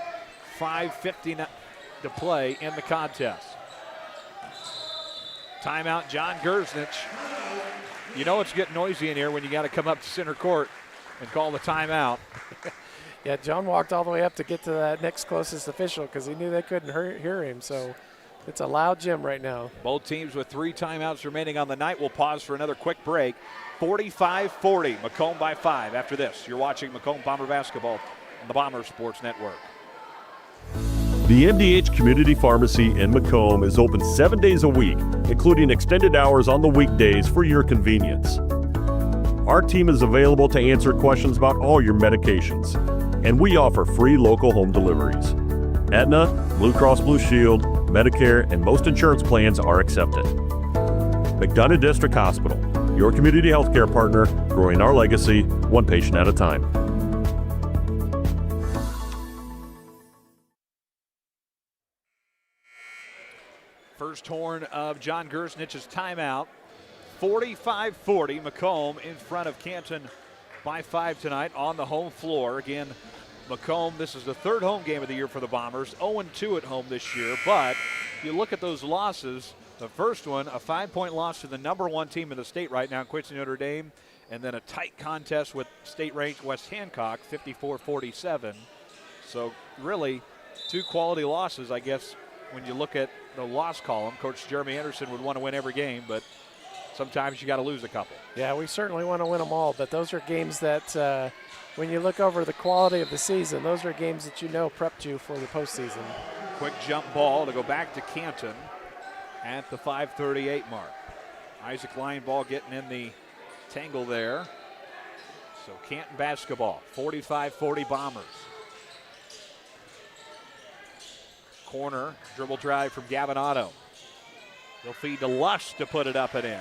5:50 to play in the contest. Timeout, John Gersnich. You know it's getting noisy in here when you got to come up to center court and call the timeout. Yeah, John walked all the way up to get to that next closest official because he knew they couldn't hear him. So it's a loud gym right now. Both teams with 3 timeouts remaining on the night. We'll pause for another quick break. 45-40, Macomb by 5. After this, you're watching Macomb Bomber basketball on the Bomber Sports Network. The MDH Community Pharmacy in Macomb is open 7 days a week, including extended hours on the weekdays for your convenience. Our team is available to answer questions about all your medications, and we offer free local home deliveries. Aetna, Blue Cross Blue Shield, Medicare, and most insurance plans are accepted. McDonough District Hospital, your community healthcare partner, growing our legacy one patient at a time. First horn of John Gersnich's timeout. 45-40, Macomb in front of Canton by 5 tonight on the home floor. Again, Macomb, this is the 3rd home game of the year for the Bombers, 0-2 at home this year. But if you look at those losses, the first one, a 5-point loss to the #1 team in the state right now, Quincy Notre Dame, and then a tight contest with state-ranked West Hancock, 54-47. So really, 2 quality losses, I guess, when you look at the loss column. Coach Jeremy Anderson would want to win every game, but sometimes you got to lose a couple. Yeah, we certainly want to win them all, but those are games that when you look over the quality of the season, those are games that you know prepped you for the postseason. Quick jump ball to go back to Canton at the 5:38 mark. Isaac Lineball getting in the tangle there. So Canton basketball, 45-40 Bombers. Corner, dribble drive from Gavin Otto. They'll feed to Lush to put it up and in.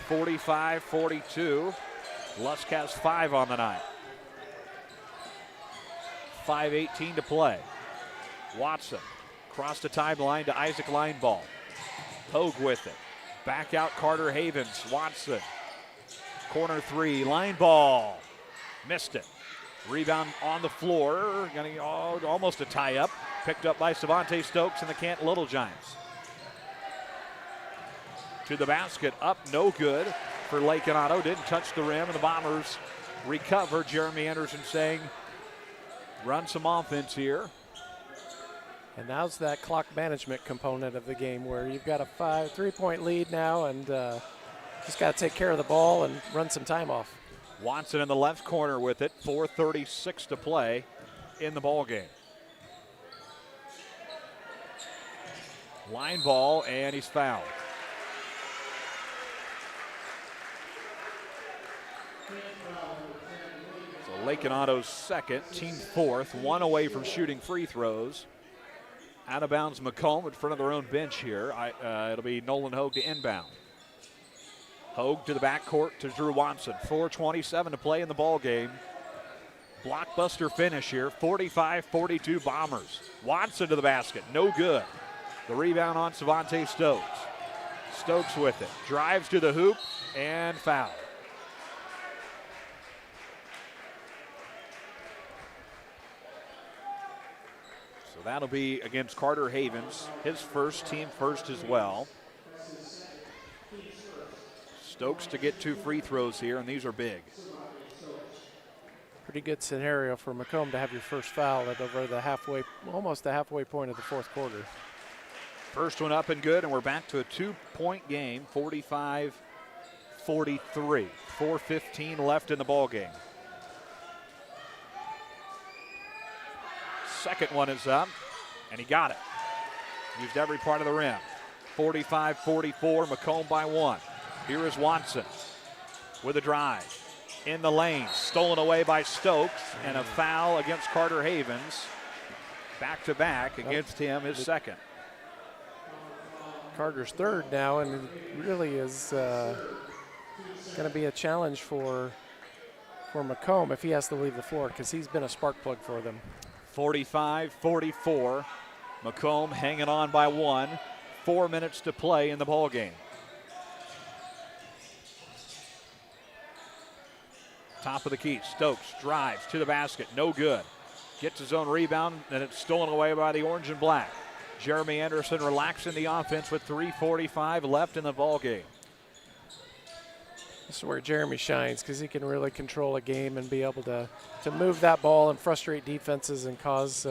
45-42. Lusk has 5 on the night. 5:18 to play. Watson across the timeline to Isaac Lineball. Hogue with it. Back out Carter Havens. Watson. Corner 3. Lineball. Missed it. Rebound on the floor. Almost a tie-up. Picked up by Savante Stokes and the Canton Little Giants. To the basket. Up, no good for Lakin Otto. Didn't touch the rim, and the Bombers recover. Jeremy Anderson saying, run some offense here. And now's that clock management component of the game where you've got a 3-point lead now and just got to take care of the ball and run some time off. Watson in the left corner with it. 4:36 to play in the ball game. Line ball, and he's fouled. So Lakin Otto's second, team 4th, 1 away from shooting free throws. Out of bounds Macomb in front of their own bench here. It'll be Nolan Hogue to inbound. Hogue to the backcourt to Drew Watson. 4:27 to play in the ball game. blockbuster finish here, 45-42 Bombers. Watson to the basket, no good. The rebound on Savante Stokes. Stokes with it, drives to the hoop, and foul. So that'll be against Carter Havens, his first, team first as well. Stokes to get 2 free throws here, and these are big. Pretty good scenario for Macomb to have your first foul at over the almost the halfway point of the fourth quarter. First one up and good, and we're back to a 2-point game, 45-43. 4:15 left in the ball game. Second one is up, and he got it. Used every part of the rim. 45-44, Macomb by 1. Here is Watson with a drive. In the lane, stolen away by Stokes, and a foul against Carter Havens. Back-to-back against him, his second. Carter's third now, and it really is going to be a challenge for Macomb if he has to leave the floor, because he's been a spark plug for them. 45-44, Macomb hanging on by 1. 4 minutes to play in the ball game. Top of the key, Stokes drives to the basket, no good. Gets his own rebound, and it's stolen away by the orange and black. Jeremy Anderson relaxing the offense with 3:45 left in the ball game. This is where Jeremy shines, because he can really control a game and be able to move that ball and frustrate defenses and cause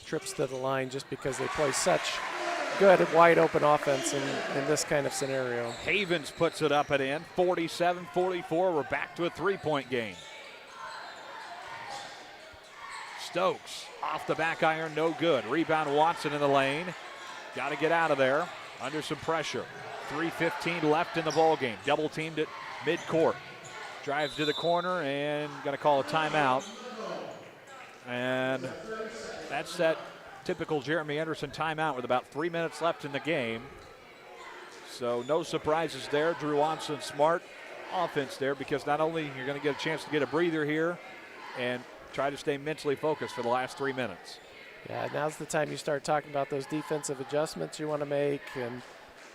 trips to the line, just because they play such good wide open offense in this kind of scenario. Havens puts it up and in, 47-44. We're back to a 3-point game. Stokes off the back iron, no good. Rebound Watson in the lane. Got to get out of there under some pressure. 3:15 left in the ball game. Double teamed at midcourt. Drives to the corner and going to call a timeout. And that's that typical Jeremy Anderson timeout with about 3 minutes left in the game. So no surprises there. Drew Watson, smart offense there, because not only you're going to get a chance to get a breather here and try to stay mentally focused for the last 3 minutes. Yeah, now's the time you start talking about those defensive adjustments you want to make and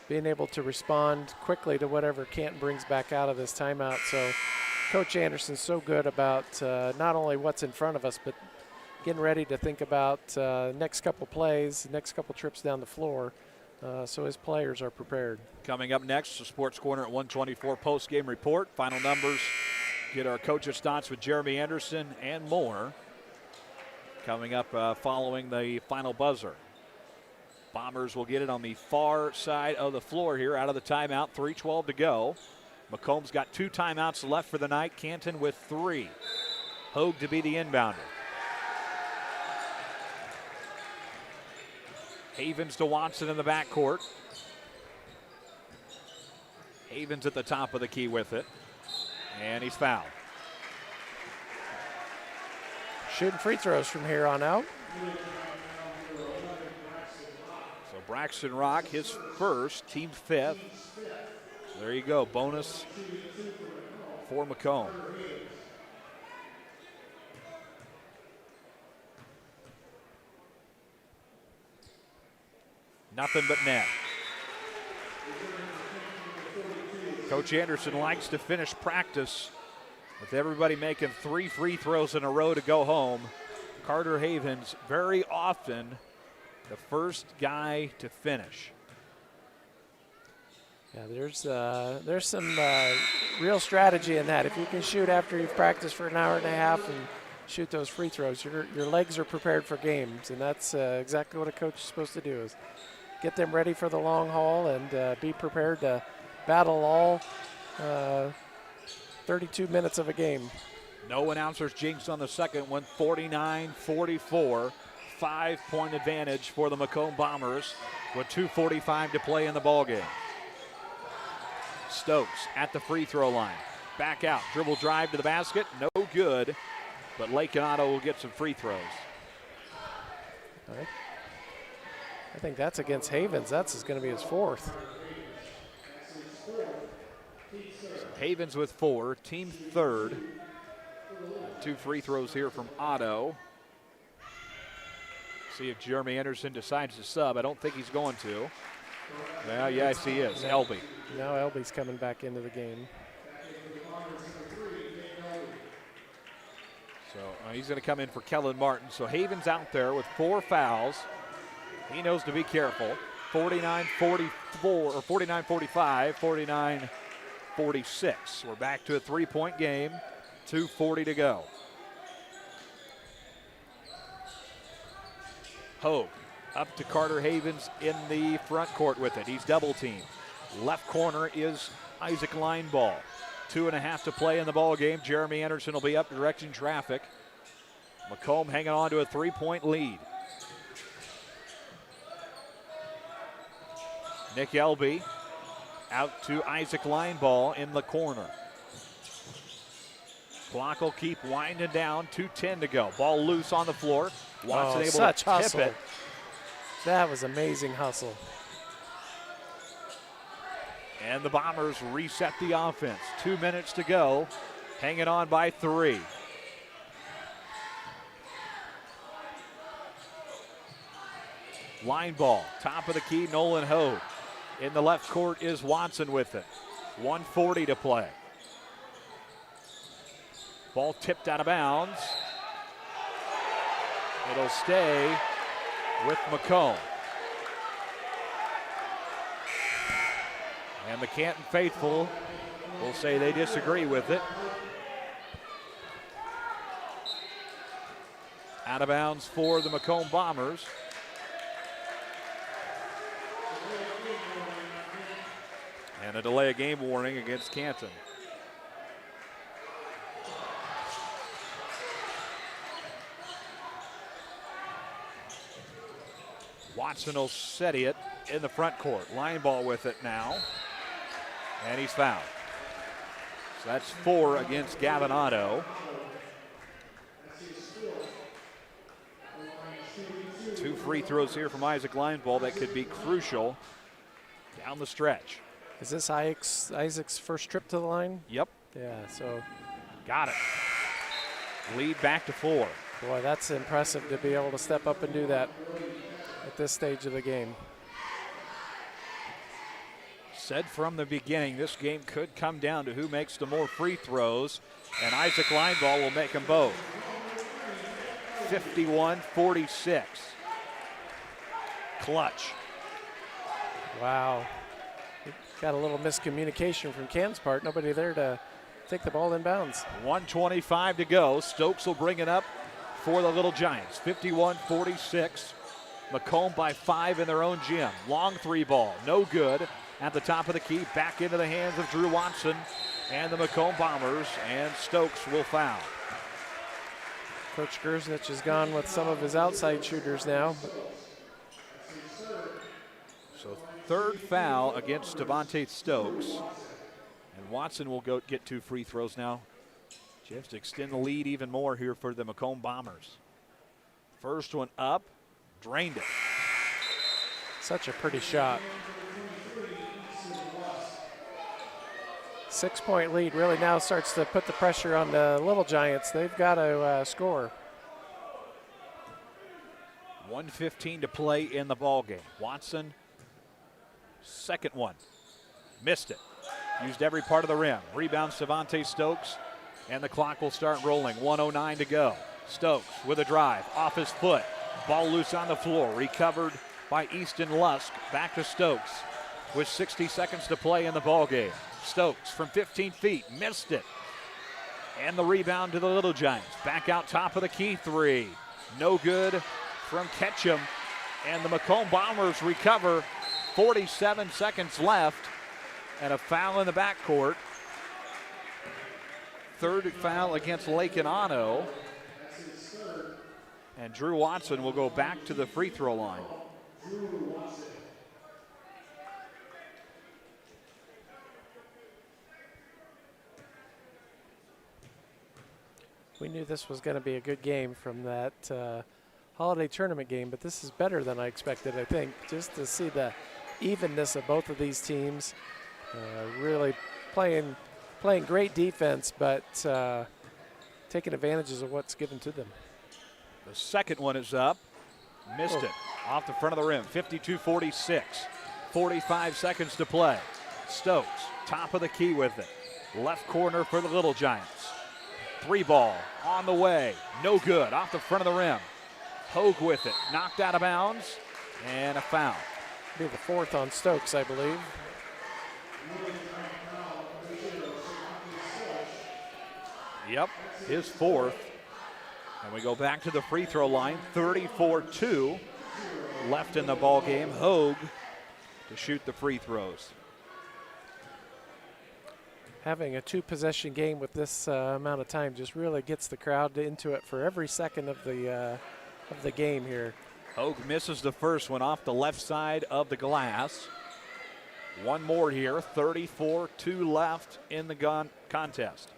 being able to respond quickly to whatever Canton brings back out of this timeout. So Coach Anderson's so good about not only what's in front of us, but getting ready to think about next couple plays, next couple trips down the floor, so his players are prepared. Coming up next, the Sports Corner at 1:24 post-game report. Final numbers, get our coach's thoughts with Jeremy Anderson and more. Coming up following the final buzzer. Bombers will get it on the far side of the floor here out of the timeout. 3:12 to go. Macomb's got 2 timeouts left for the night. Canton with 3. Hogue to be the inbounder. Havens to Watson in the backcourt. Havens at the top of the key with it. And he's fouled. Shooting free throws from here on out. So Braxton Rock, his first, team 5th. So there you go, bonus for Macomb. Nothing but net. Coach Anderson likes to finish practice with everybody making 3 free throws in a row to go home. Carter Havens, very often the first guy to finish. Yeah, there's some real strategy in that. If you can shoot after you've practiced for an hour and a half and shoot those free throws, your legs are prepared for games, and that's exactly what a coach is supposed to do, is get them ready for the long haul and be prepared to battle all 32 minutes of a game. No announcers jinx on the second one, 49-44. 5-point advantage for the Macomb Bombers with 2:45 to play in the ballgame. Stokes at the free throw line. Back out, dribble drive to the basket, no good, but Lake and Otto will get some free throws. All right. I think that's against Havens. That's going to be his 4th. So Havens with 4, team 3rd. 2 free throws here from Otto. See if Jeremy Anderson decides to sub. I don't think he's going to. Well, yes, he is. Elby. Now Elby's coming back into the game. So he's going to come in for Kellen Martin. So Haven's out there with 4 fouls. He knows to be careful. 49-44, or 49-45, 49-46. We're back to a 3-point game. 2:40 to go. Hogue up to Carter Havens in the front court with it. He's double teamed. Left corner is Isaac Lineball. 2.5 to play in the ball game. Jeremy Anderson will be up directing traffic. Macomb hanging on to a 3-point lead. Nick Elby out to Isaac Lineball in the corner. Clock will keep winding down. 2:10 to go. Ball loose on the floor. Watson able such to hustle. tip it. That was amazing hustle. And the Bombers reset the offense. 2 minutes to go. Hanging on by 3. Line ball. Top of the key, Nolan Hogue. In the left court is Watson with it. 1:40 to play. Ball tipped out of bounds. It'll stay with Macomb. And the Canton faithful will say they disagree with it. Out of bounds for the Macomb Bombers. And a delay of game warning against Canton. Watson will steady it in the front court. Line ball with it now. And he's fouled. So that's 4 against Gavin Otto. 2 free throws here from Isaac Lineball that could be crucial down the stretch. Is this Isaac's first trip to the line? Yep. Yeah, so. Got it. Lead back to 4. Boy, that's impressive to be able to step up and do that at this stage of the game. Said from the beginning, this game could come down to who makes the more free throws, and Isaac Lineball will make them both. 51-46. Clutch. Wow. Got a little miscommunication from Can's part. Nobody there to take the ball in bounds. 1:25 to go. Stokes will bring it up for the Little Giants. 51-46. Macomb by 5 in their own gym. Long 3 ball. No good. At the top of the key. Back into the hands of Drew Watson and the Macomb Bombers. And Stokes will foul. Coach Gersnich has gone with some of his outside shooters now. So 3rd foul against Devontae Stokes. And Watson will get 2 free throws now. Just to extend the lead even more here for the Macomb Bombers. First one up, drained it. Such a pretty shot. 6-point lead really now starts to put the pressure on the Little Giants. They've got to score. 1:15 to play in the ball game. Watson, second one, missed it. Used every part of the rim. Rebounds Devontae Stokes, and the clock will start rolling. 1:09 to go. Stokes with a drive, off his foot. Ball loose on the floor, recovered by Easton Lusk. Back to Stokes with 60 seconds to play in the ball game. Stokes from 15 feet, missed it. And the rebound to the Little Giants. Back out top of the key, 3. No good from Ketchum. And the Macomb Bombers recover. 47 seconds left. And a foul in the backcourt. 3rd foul against Lake and Otto. And Drew Watson will go back to the free throw line. We knew this was going to be a good game from that holiday tournament game, but this is better than I expected, I think. Just to see the evenness of both of these teams, really playing great defense, but taking advantages of what's given to them. The second one is up. Missed it off the front of the rim. 52-46. 45 seconds to play. Stokes, top of the key with it. Left corner for the Little Giants. 3 ball on the way. No good. Off the front of the rim. Hogue with it. Knocked out of bounds. And a foul. Be the 4th on Stokes, I believe. Yep, his 4th. And we go back to the free throw line. 34-2 left in the ball game. Hogue to shoot the free throws. Having a 2-possession game with this amount of time just really gets the crowd into it for every second of the game here. Hogue misses the first one off the left side of the glass. One more here. 34-2 left in the contest.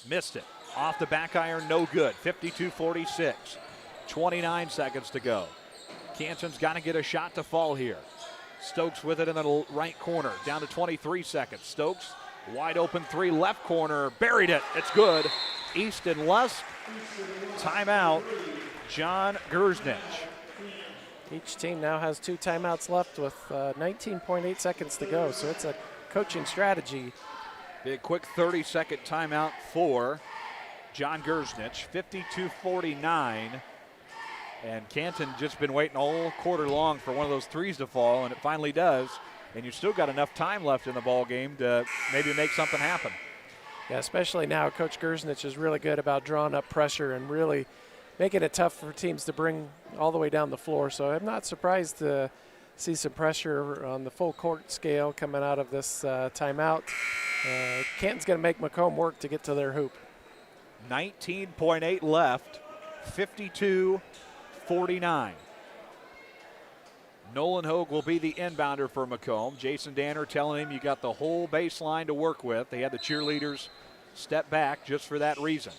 Missed it. Off the back iron, no good. 52-46. 29 seconds to go. Canton's got to get a shot to fall here. Stokes with it in the right corner. Down to 23 seconds. Stokes, wide open 3, left corner. Buried it. It's good. Easton Lusk. Timeout. John Gersnich. Each team now has 2 timeouts left with 19.8 seconds to go. So it's a coaching strategy. Big quick 30-second timeout for John Gersnich. 52-49. And Canton just been waiting all quarter long for one of those threes to fall, and it finally does. And you've still got enough time left in the ball game to maybe make something happen. Yeah, especially now, Coach Gersnich is really good about drawing up pressure and really making it tough for teams to bring all the way down the floor. So I'm not surprised to see some pressure on the full court scale coming out of this timeout. Canton's going to make Macomb work to get to their hoop. 19.8 left, 52-49. Nolan Hogue will be the inbounder for Macomb. Jason Danner telling him you got the whole baseline to work with. They had the cheerleaders step back just for that reason.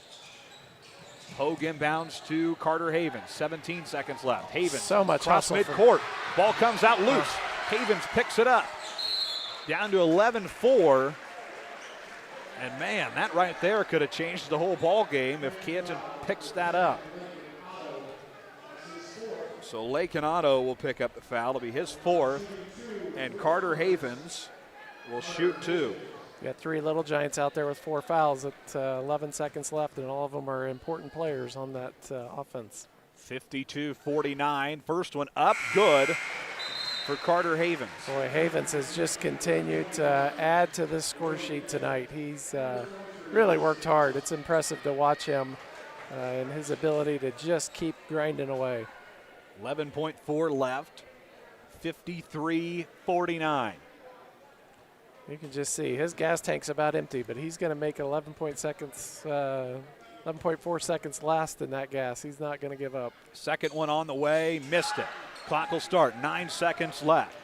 Hogue inbounds to Carter Havens. 17 seconds left. Havens so much cross midcourt. Ball comes out loose. Havens picks it up. Down to 11-4. And man, that right there could have changed the whole ball game if Canton picks that up. So Lakin Otto will pick up the foul. It'll be his 4th. And Carter Havens will shoot 2. You got 3 Little Giants out there with 4 fouls at 11 seconds left, and all of them are important players on that offense. 52-49. First one up, good for Carter Havens. Boy, Havens has just continued to add to this score sheet tonight. He's really worked hard. It's impressive to watch him and his ability to just keep grinding away. 11.4 left, 53-49. You can just see his gas tank's about empty, but he's going to make 11.4 seconds last in that gas. He's not going to give up. Second one on the way, missed it. Clock will start, 9 seconds left.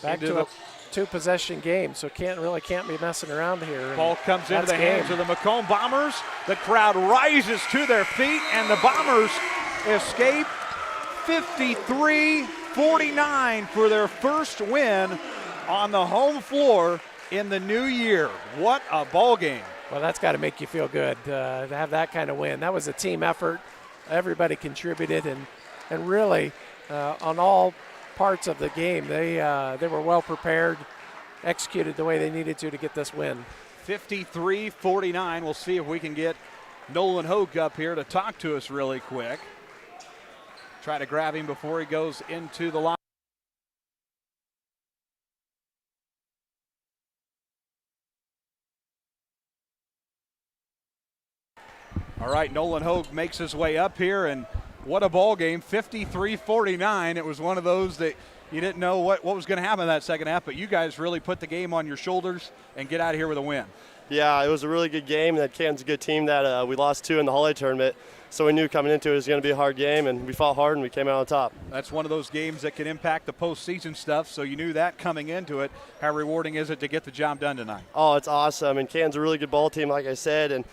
Back to a 2-possession game, so can't be messing around here. Ball comes into the hands of the Macomb Bombers. The crowd rises to their feet, and the Bombers escape 53-49 for their first win on the home floor in the new year. What a ball game. Well, that's got to make you feel good to have that kind of win. That was a team effort. Everybody contributed, and really on all parts of the game, they were well prepared, executed the way they needed to get this win. 53-49. We'll see if we can get Nolan Hogue up here to talk to us really quick. Try to grab him before he goes into the line. All right, Nolan Hogue makes his way up here, and what a ball game, 53-49. It was one of those that you didn't know what was going to happen in that second half, but you guys really put the game on your shoulders and get out of here with a win. Yeah, it was a really good game. That Canton's a good team that we lost to in the holiday tournament, so we knew coming into it was going to be a hard game, and we fought hard and we came out on top. That's one of those games that can impact the postseason stuff, so you knew that coming into it. How rewarding is it to get the job done tonight? Oh, it's awesome, and Canton's a really good ball team, like I said, and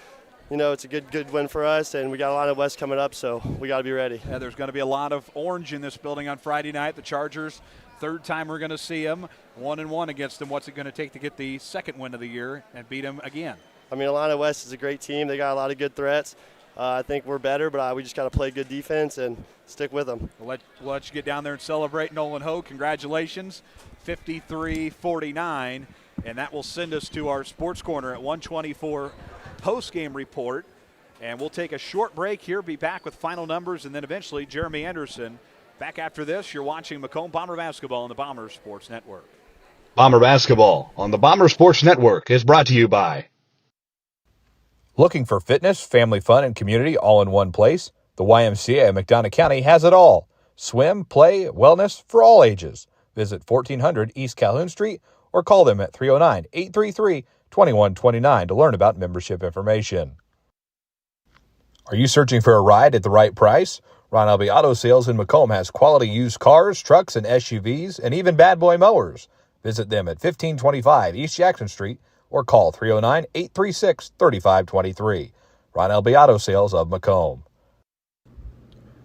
it's a good win for us, and we got Illini West coming up, so we got to be ready. Yeah, there's going to be a lot of orange in this building on Friday night. The Chargers, third time we're going to see them, 1-1 against them. What's it going to take to get the second win of the year and beat them again? I mean, Illini West is a great team. They got a lot of good threats. I think we're better, but we just got to play good defense and stick with them. We'll let you get down there and celebrate. Nolan Hogue, congratulations, 53-49, and that will send us to our Sports Corner at 124 post-game report. And we'll take a short break here, be back with final numbers, and then eventually Jeremy Anderson. Back after this, you're watching Macomb Bomber Basketball on the Bomber Sports Network. Bomber Basketball on the Bomber Sports Network is brought to you by. Looking for fitness, family fun, and community all in one place? The YMCA of McDonough County has it all. Swim, play, wellness for all ages. Visit 1400 East Calhoun Street or call them at 309-833-2129 to learn about membership information. Are you searching for a ride at the right price? Ron Elby Auto Sales in Macomb has quality used cars, trucks, and SUVs, and even bad boy mowers. Visit them at 1525 East Jackson Street or call 309-836-3523. Ron Elby Auto Sales of Macomb.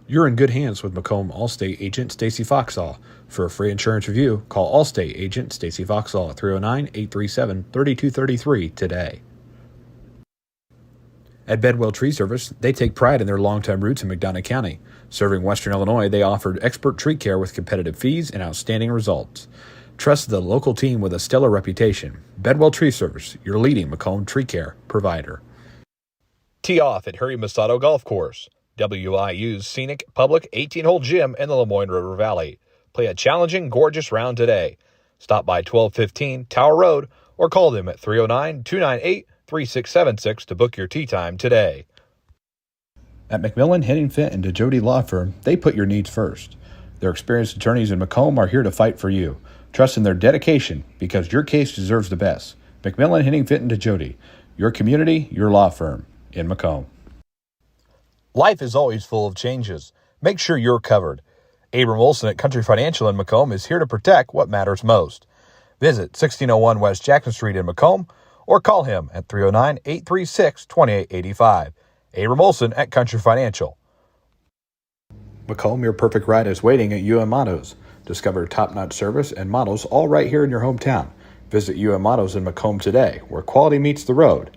You're in good hands with Macomb Allstate agent Stacy Foxall. For a free insurance review, call Allstate agent Stacy Foxall at 309-837-3233 today. At Bedwell Tree Service, they take pride in their long-time roots in McDonough County. Serving Western Illinois, they offered expert tree care with competitive fees and outstanding results. Trust the local team with a stellar reputation. Bedwell Tree Service, your leading Macomb tree care provider. Tee off at Harry Masato Golf Course, WIU's scenic public 18-hole gym in the Lemoyne River Valley. Play a challenging, gorgeous round today. Stop by 1215 Tower Road or call them at 309-298-3676 to book your tee time today. At McMillan, Henning Fint, and DeJody Law Firm, they put your needs first. Their experienced attorneys in Macomb are here to fight for you. Trust in their dedication because your case deserves the best. McMillan, Henning Fint, and DeJody, your community, your law firm in Macomb. Life is always full of changes. Make sure you're covered. Abram Olson at Country Financial in Macomb is here to protect what matters most. Visit 1601 West Jackson Street in Macomb or call him at 309-836-2885. Abram Olson at Country Financial. Macomb, your perfect ride is waiting at UM Autos. Discover top-notch service and models all right here in your hometown. Visit UM Autos in Macomb today, where quality meets the road,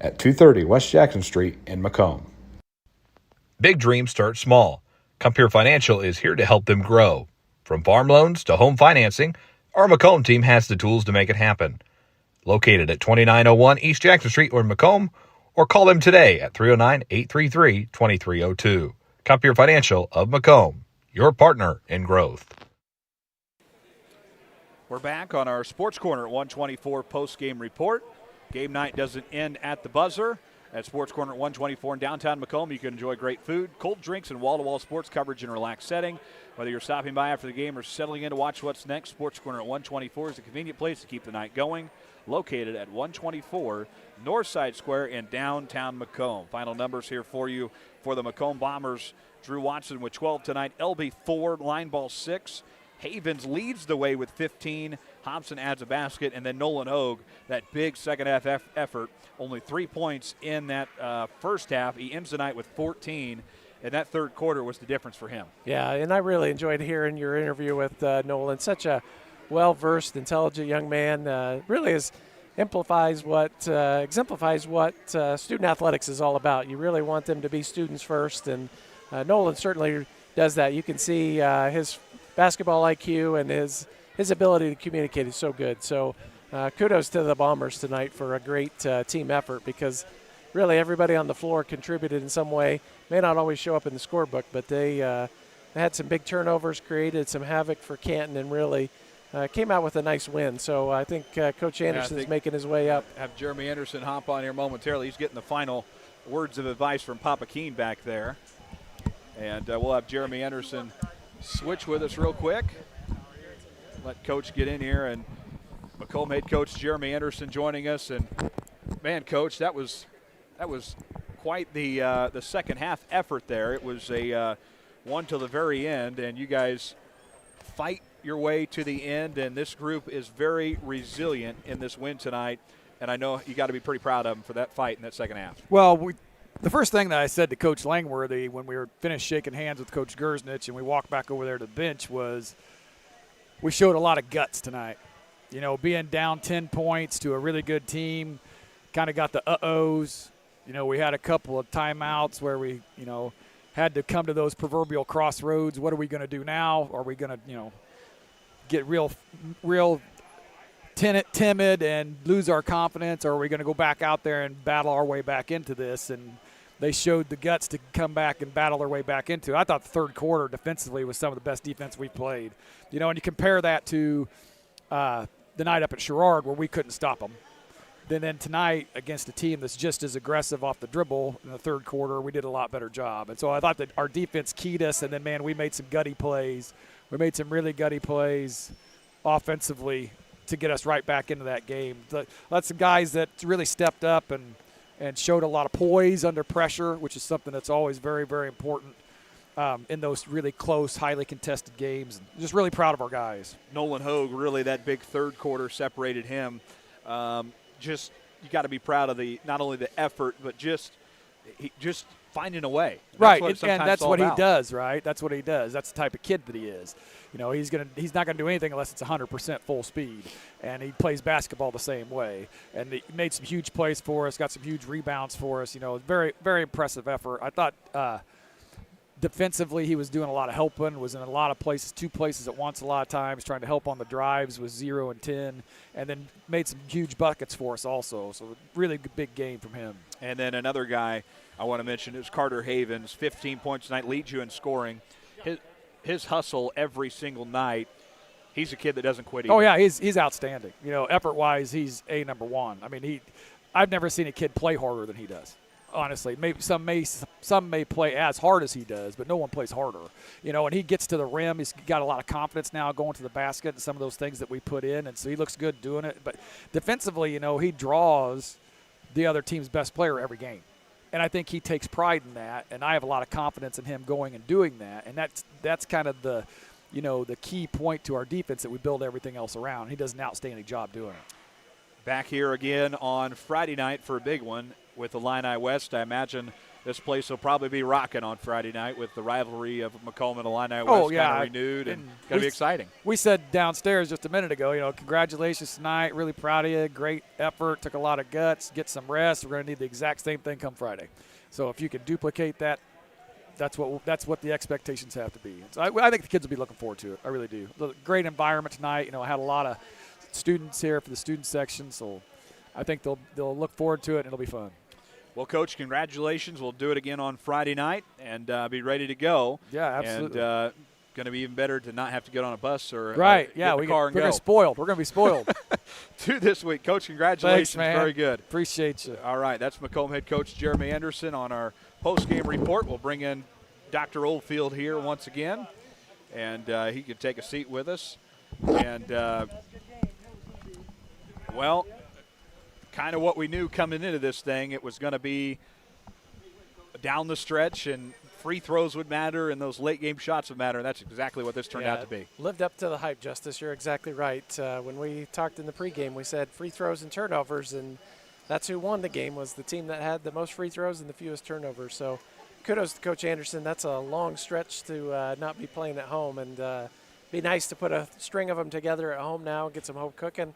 at 230 West Jackson Street in Macomb. Big dreams start small. Compeer Financial is here to help them grow. From farm loans to home financing, our Macomb team has the tools to make it happen. Located at 2901 East Jackson Street or in Macomb, or call them today at 309-833-2302. Compeer Financial of Macomb, your partner in growth. We're back on our Sports Corner at 124 post-game report. Game night doesn't end at the buzzer. At Sports Corner at 124 in downtown Macomb, you can enjoy great food, cold drinks, and wall-to-wall sports coverage in a relaxed setting. Whether you're stopping by after the game or settling in to watch what's next, Sports Corner at 124 is a convenient place to keep the night going. Located at 124 Northside Square in downtown Macomb. Final numbers here for you for the Macomb Bombers. Drew Watson with 12 tonight. LB 4, line ball 6. Havens leads the way with 15. Hobson adds a basket, and then Nolan Hogue, that big second-half effort, only 3 points in that first half. He ends the night with 14, and that third quarter was the difference for him. Yeah, and I really enjoyed hearing your interview with Nolan. Such a well-versed, intelligent young man. Really exemplifies what student athletics is all about. You really want them to be students first, and Nolan certainly does that. You can see his basketball IQ and his ability to communicate is so good. So kudos to the Bombers tonight for a great team effort, because really everybody on the floor contributed in some way. May not always show up in the scorebook, but they had some big turnovers, created some havoc for Canton, and really came out with a nice win. So I think Coach Anderson's making his way up. Have Jeremy Anderson hop on here momentarily. He's getting the final words of advice from Papa Keene back there. And we'll have Jeremy Anderson switch with us real quick. Let Coach get in here, and Macomb head coach Jeremy Anderson joining us. And man, Coach, that was quite the second half effort there. It was a one till the very end, and you guys fight your way to the end. And this group is very resilient in this win tonight. And I know you got to be pretty proud of them for that fight in that second half. Well, The first thing that I said to Coach Langworthy when we were finished shaking hands with Coach Gersnich and we walked back over there to the bench was we showed a lot of guts tonight. You know, being down 10 points to a really good team, kind of got the uh-ohs. You know, we had a couple of timeouts where we, you know, had to come to those proverbial crossroads. What are we going to do now? Are we going to, you know, get real timid and lose our confidence, or are we going to go back out there and battle our way back into this? And they showed the guts to come back and battle their way back into it. I thought the third quarter defensively was some of the best defense we've played. You know, and you compare that to the night up at Sherrard where we couldn't stop them. Then tonight against a team that's just as aggressive off the dribble in the third quarter, we did a lot better job. And so I thought that our defense keyed us, and then, man, we made some gutty plays. We made some really gutty plays offensively to get us right back into that game. That's some guys that really stepped up and showed a lot of poise under pressure, which is something that's always very, very important in those really close, highly contested games. And just really proud of our guys. Nolan Hogue, really that big third quarter separated him. Just you got to be proud of not only the effort, but just finding a way. Right, and that's what he does, right? That's what he does. That's the type of kid that he is. You know, he's not going to do anything unless it's 100% full speed, and he plays basketball the same way. And he made some huge plays for us, got some huge rebounds for us. You know, very, very impressive effort. I thought defensively he was doing a lot of helping, was in a lot of places, 2 places at once a lot of times, trying to help on the drives with 0 and 10, and then made some huge buckets for us also. So really big game from him. And then another guy I want to mention is Carter Havens, 15 points tonight, leads you in scoring. His hustle every single night. He's a kid that doesn't quit either. Oh, yeah, he's outstanding. You know, effort-wise, he's number one. I mean, I've never seen a kid play harder than he does. Honestly, maybe some may play as hard as he does, but no one plays harder. You know, and he gets to the rim. He's got a lot of confidence now going to the basket and some of those things that we put in, and so he looks good doing it. But defensively, you know, he draws the other team's best player every game. And I think he takes pride in that, and I have a lot of confidence in him going and doing that. And that's kind of the key point to our defense that we build everything else around. He does an outstanding job doing it. Back here again on Friday night for a big one with the Illini West. I imagine this place will probably be rocking on Friday night with the rivalry of Macomb and Illini West kind of renewed, and it's going to be exciting. We said downstairs just a minute ago, you know, congratulations tonight. Really proud of you. Great effort. Took a lot of guts. Get some rest. We're going to need the exact same thing come Friday. So if you can duplicate that, that's what the expectations have to be. So I think the kids will be looking forward to it. I really do. Great environment tonight. You know, I had a lot of students here for the student section, so I think they'll look forward to it, and it'll be fun. Well, Coach, congratulations. We'll do it again on Friday night and be ready to go. Yeah, absolutely. And going to be even better to not have to get on a bus or right. Get in the car and go. We're spoiled. We're going to be spoiled. To this week. Coach, congratulations. Thanks, man. Very good. Appreciate you. All right, that's Macomb head coach Jeremy Anderson on our post-game report. We'll bring in Dr. Oldfield here once again, and he can take a seat with us. And, well, kind of what we knew coming into this thing. It was going to be down the stretch, and free throws would matter, and those late-game shots would matter, and that's exactly what this turned out to be. Lived up to the hype, Justice. You're exactly right. When we talked in the pregame, we said free throws and turnovers, and that's who won the game, was the team that had the most free throws and the fewest turnovers. So kudos to Coach Anderson. That's a long stretch to not be playing at home, and be nice to put a string of them together at home now, get some hope cooking.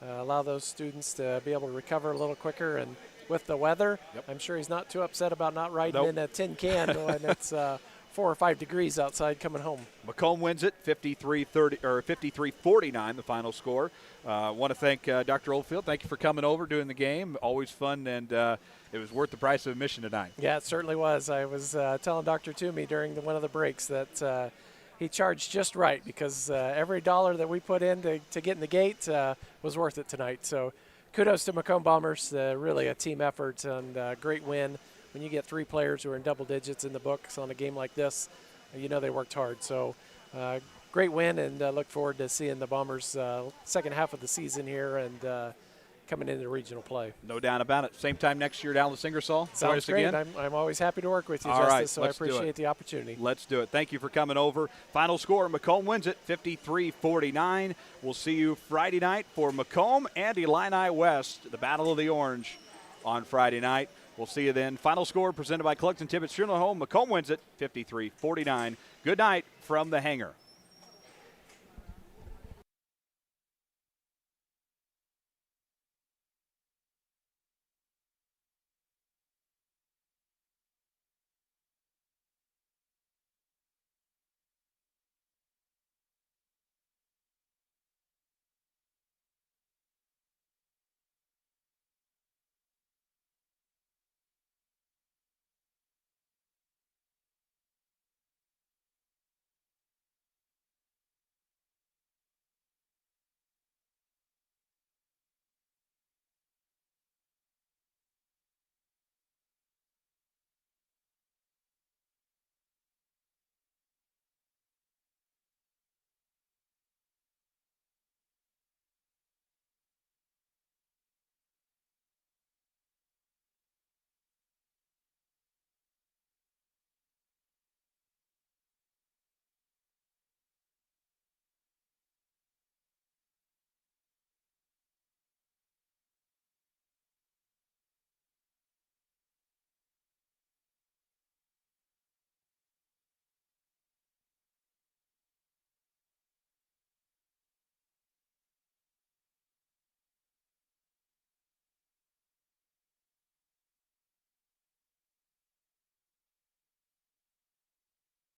Allow those students to be able to recover a little quicker. And with the weather, I'm sure he's not too upset about not riding in a tin can when it's 4 or 5 degrees outside coming home. Macomb wins it 53-30 or 53-49, the final score. Want to thank Dr. Oldfield. Thank you for coming over, doing the game. Always fun, and it was worth the price of admission tonight. Yeah, it certainly was. I was telling Dr. Toomey during one of the breaks that he charged just right, because every dollar that we put in to get in the gate was worth it tonight. So kudos to Macomb Bombers, really a team effort and great win. When you get 3 players who are in double digits in the books on a game like this, you know they worked hard. So great win, and look forward to seeing the Bombers second half of the season here and coming into regional play. No doubt about it. Same time next year down at Ingersoll. Sounds great. Again. I'm always happy to work with you, All Justice, right, so I appreciate the opportunity. Let's do it. Thank you for coming over. Final score, Macomb wins it 53-49. We'll see you Friday night for Macomb and Illini West, the Battle of the Orange on Friday night. We'll see you then. Final score presented by Cluxton Tibbetts Funeral Home. Macomb wins it 53-49. Good night from the hangar.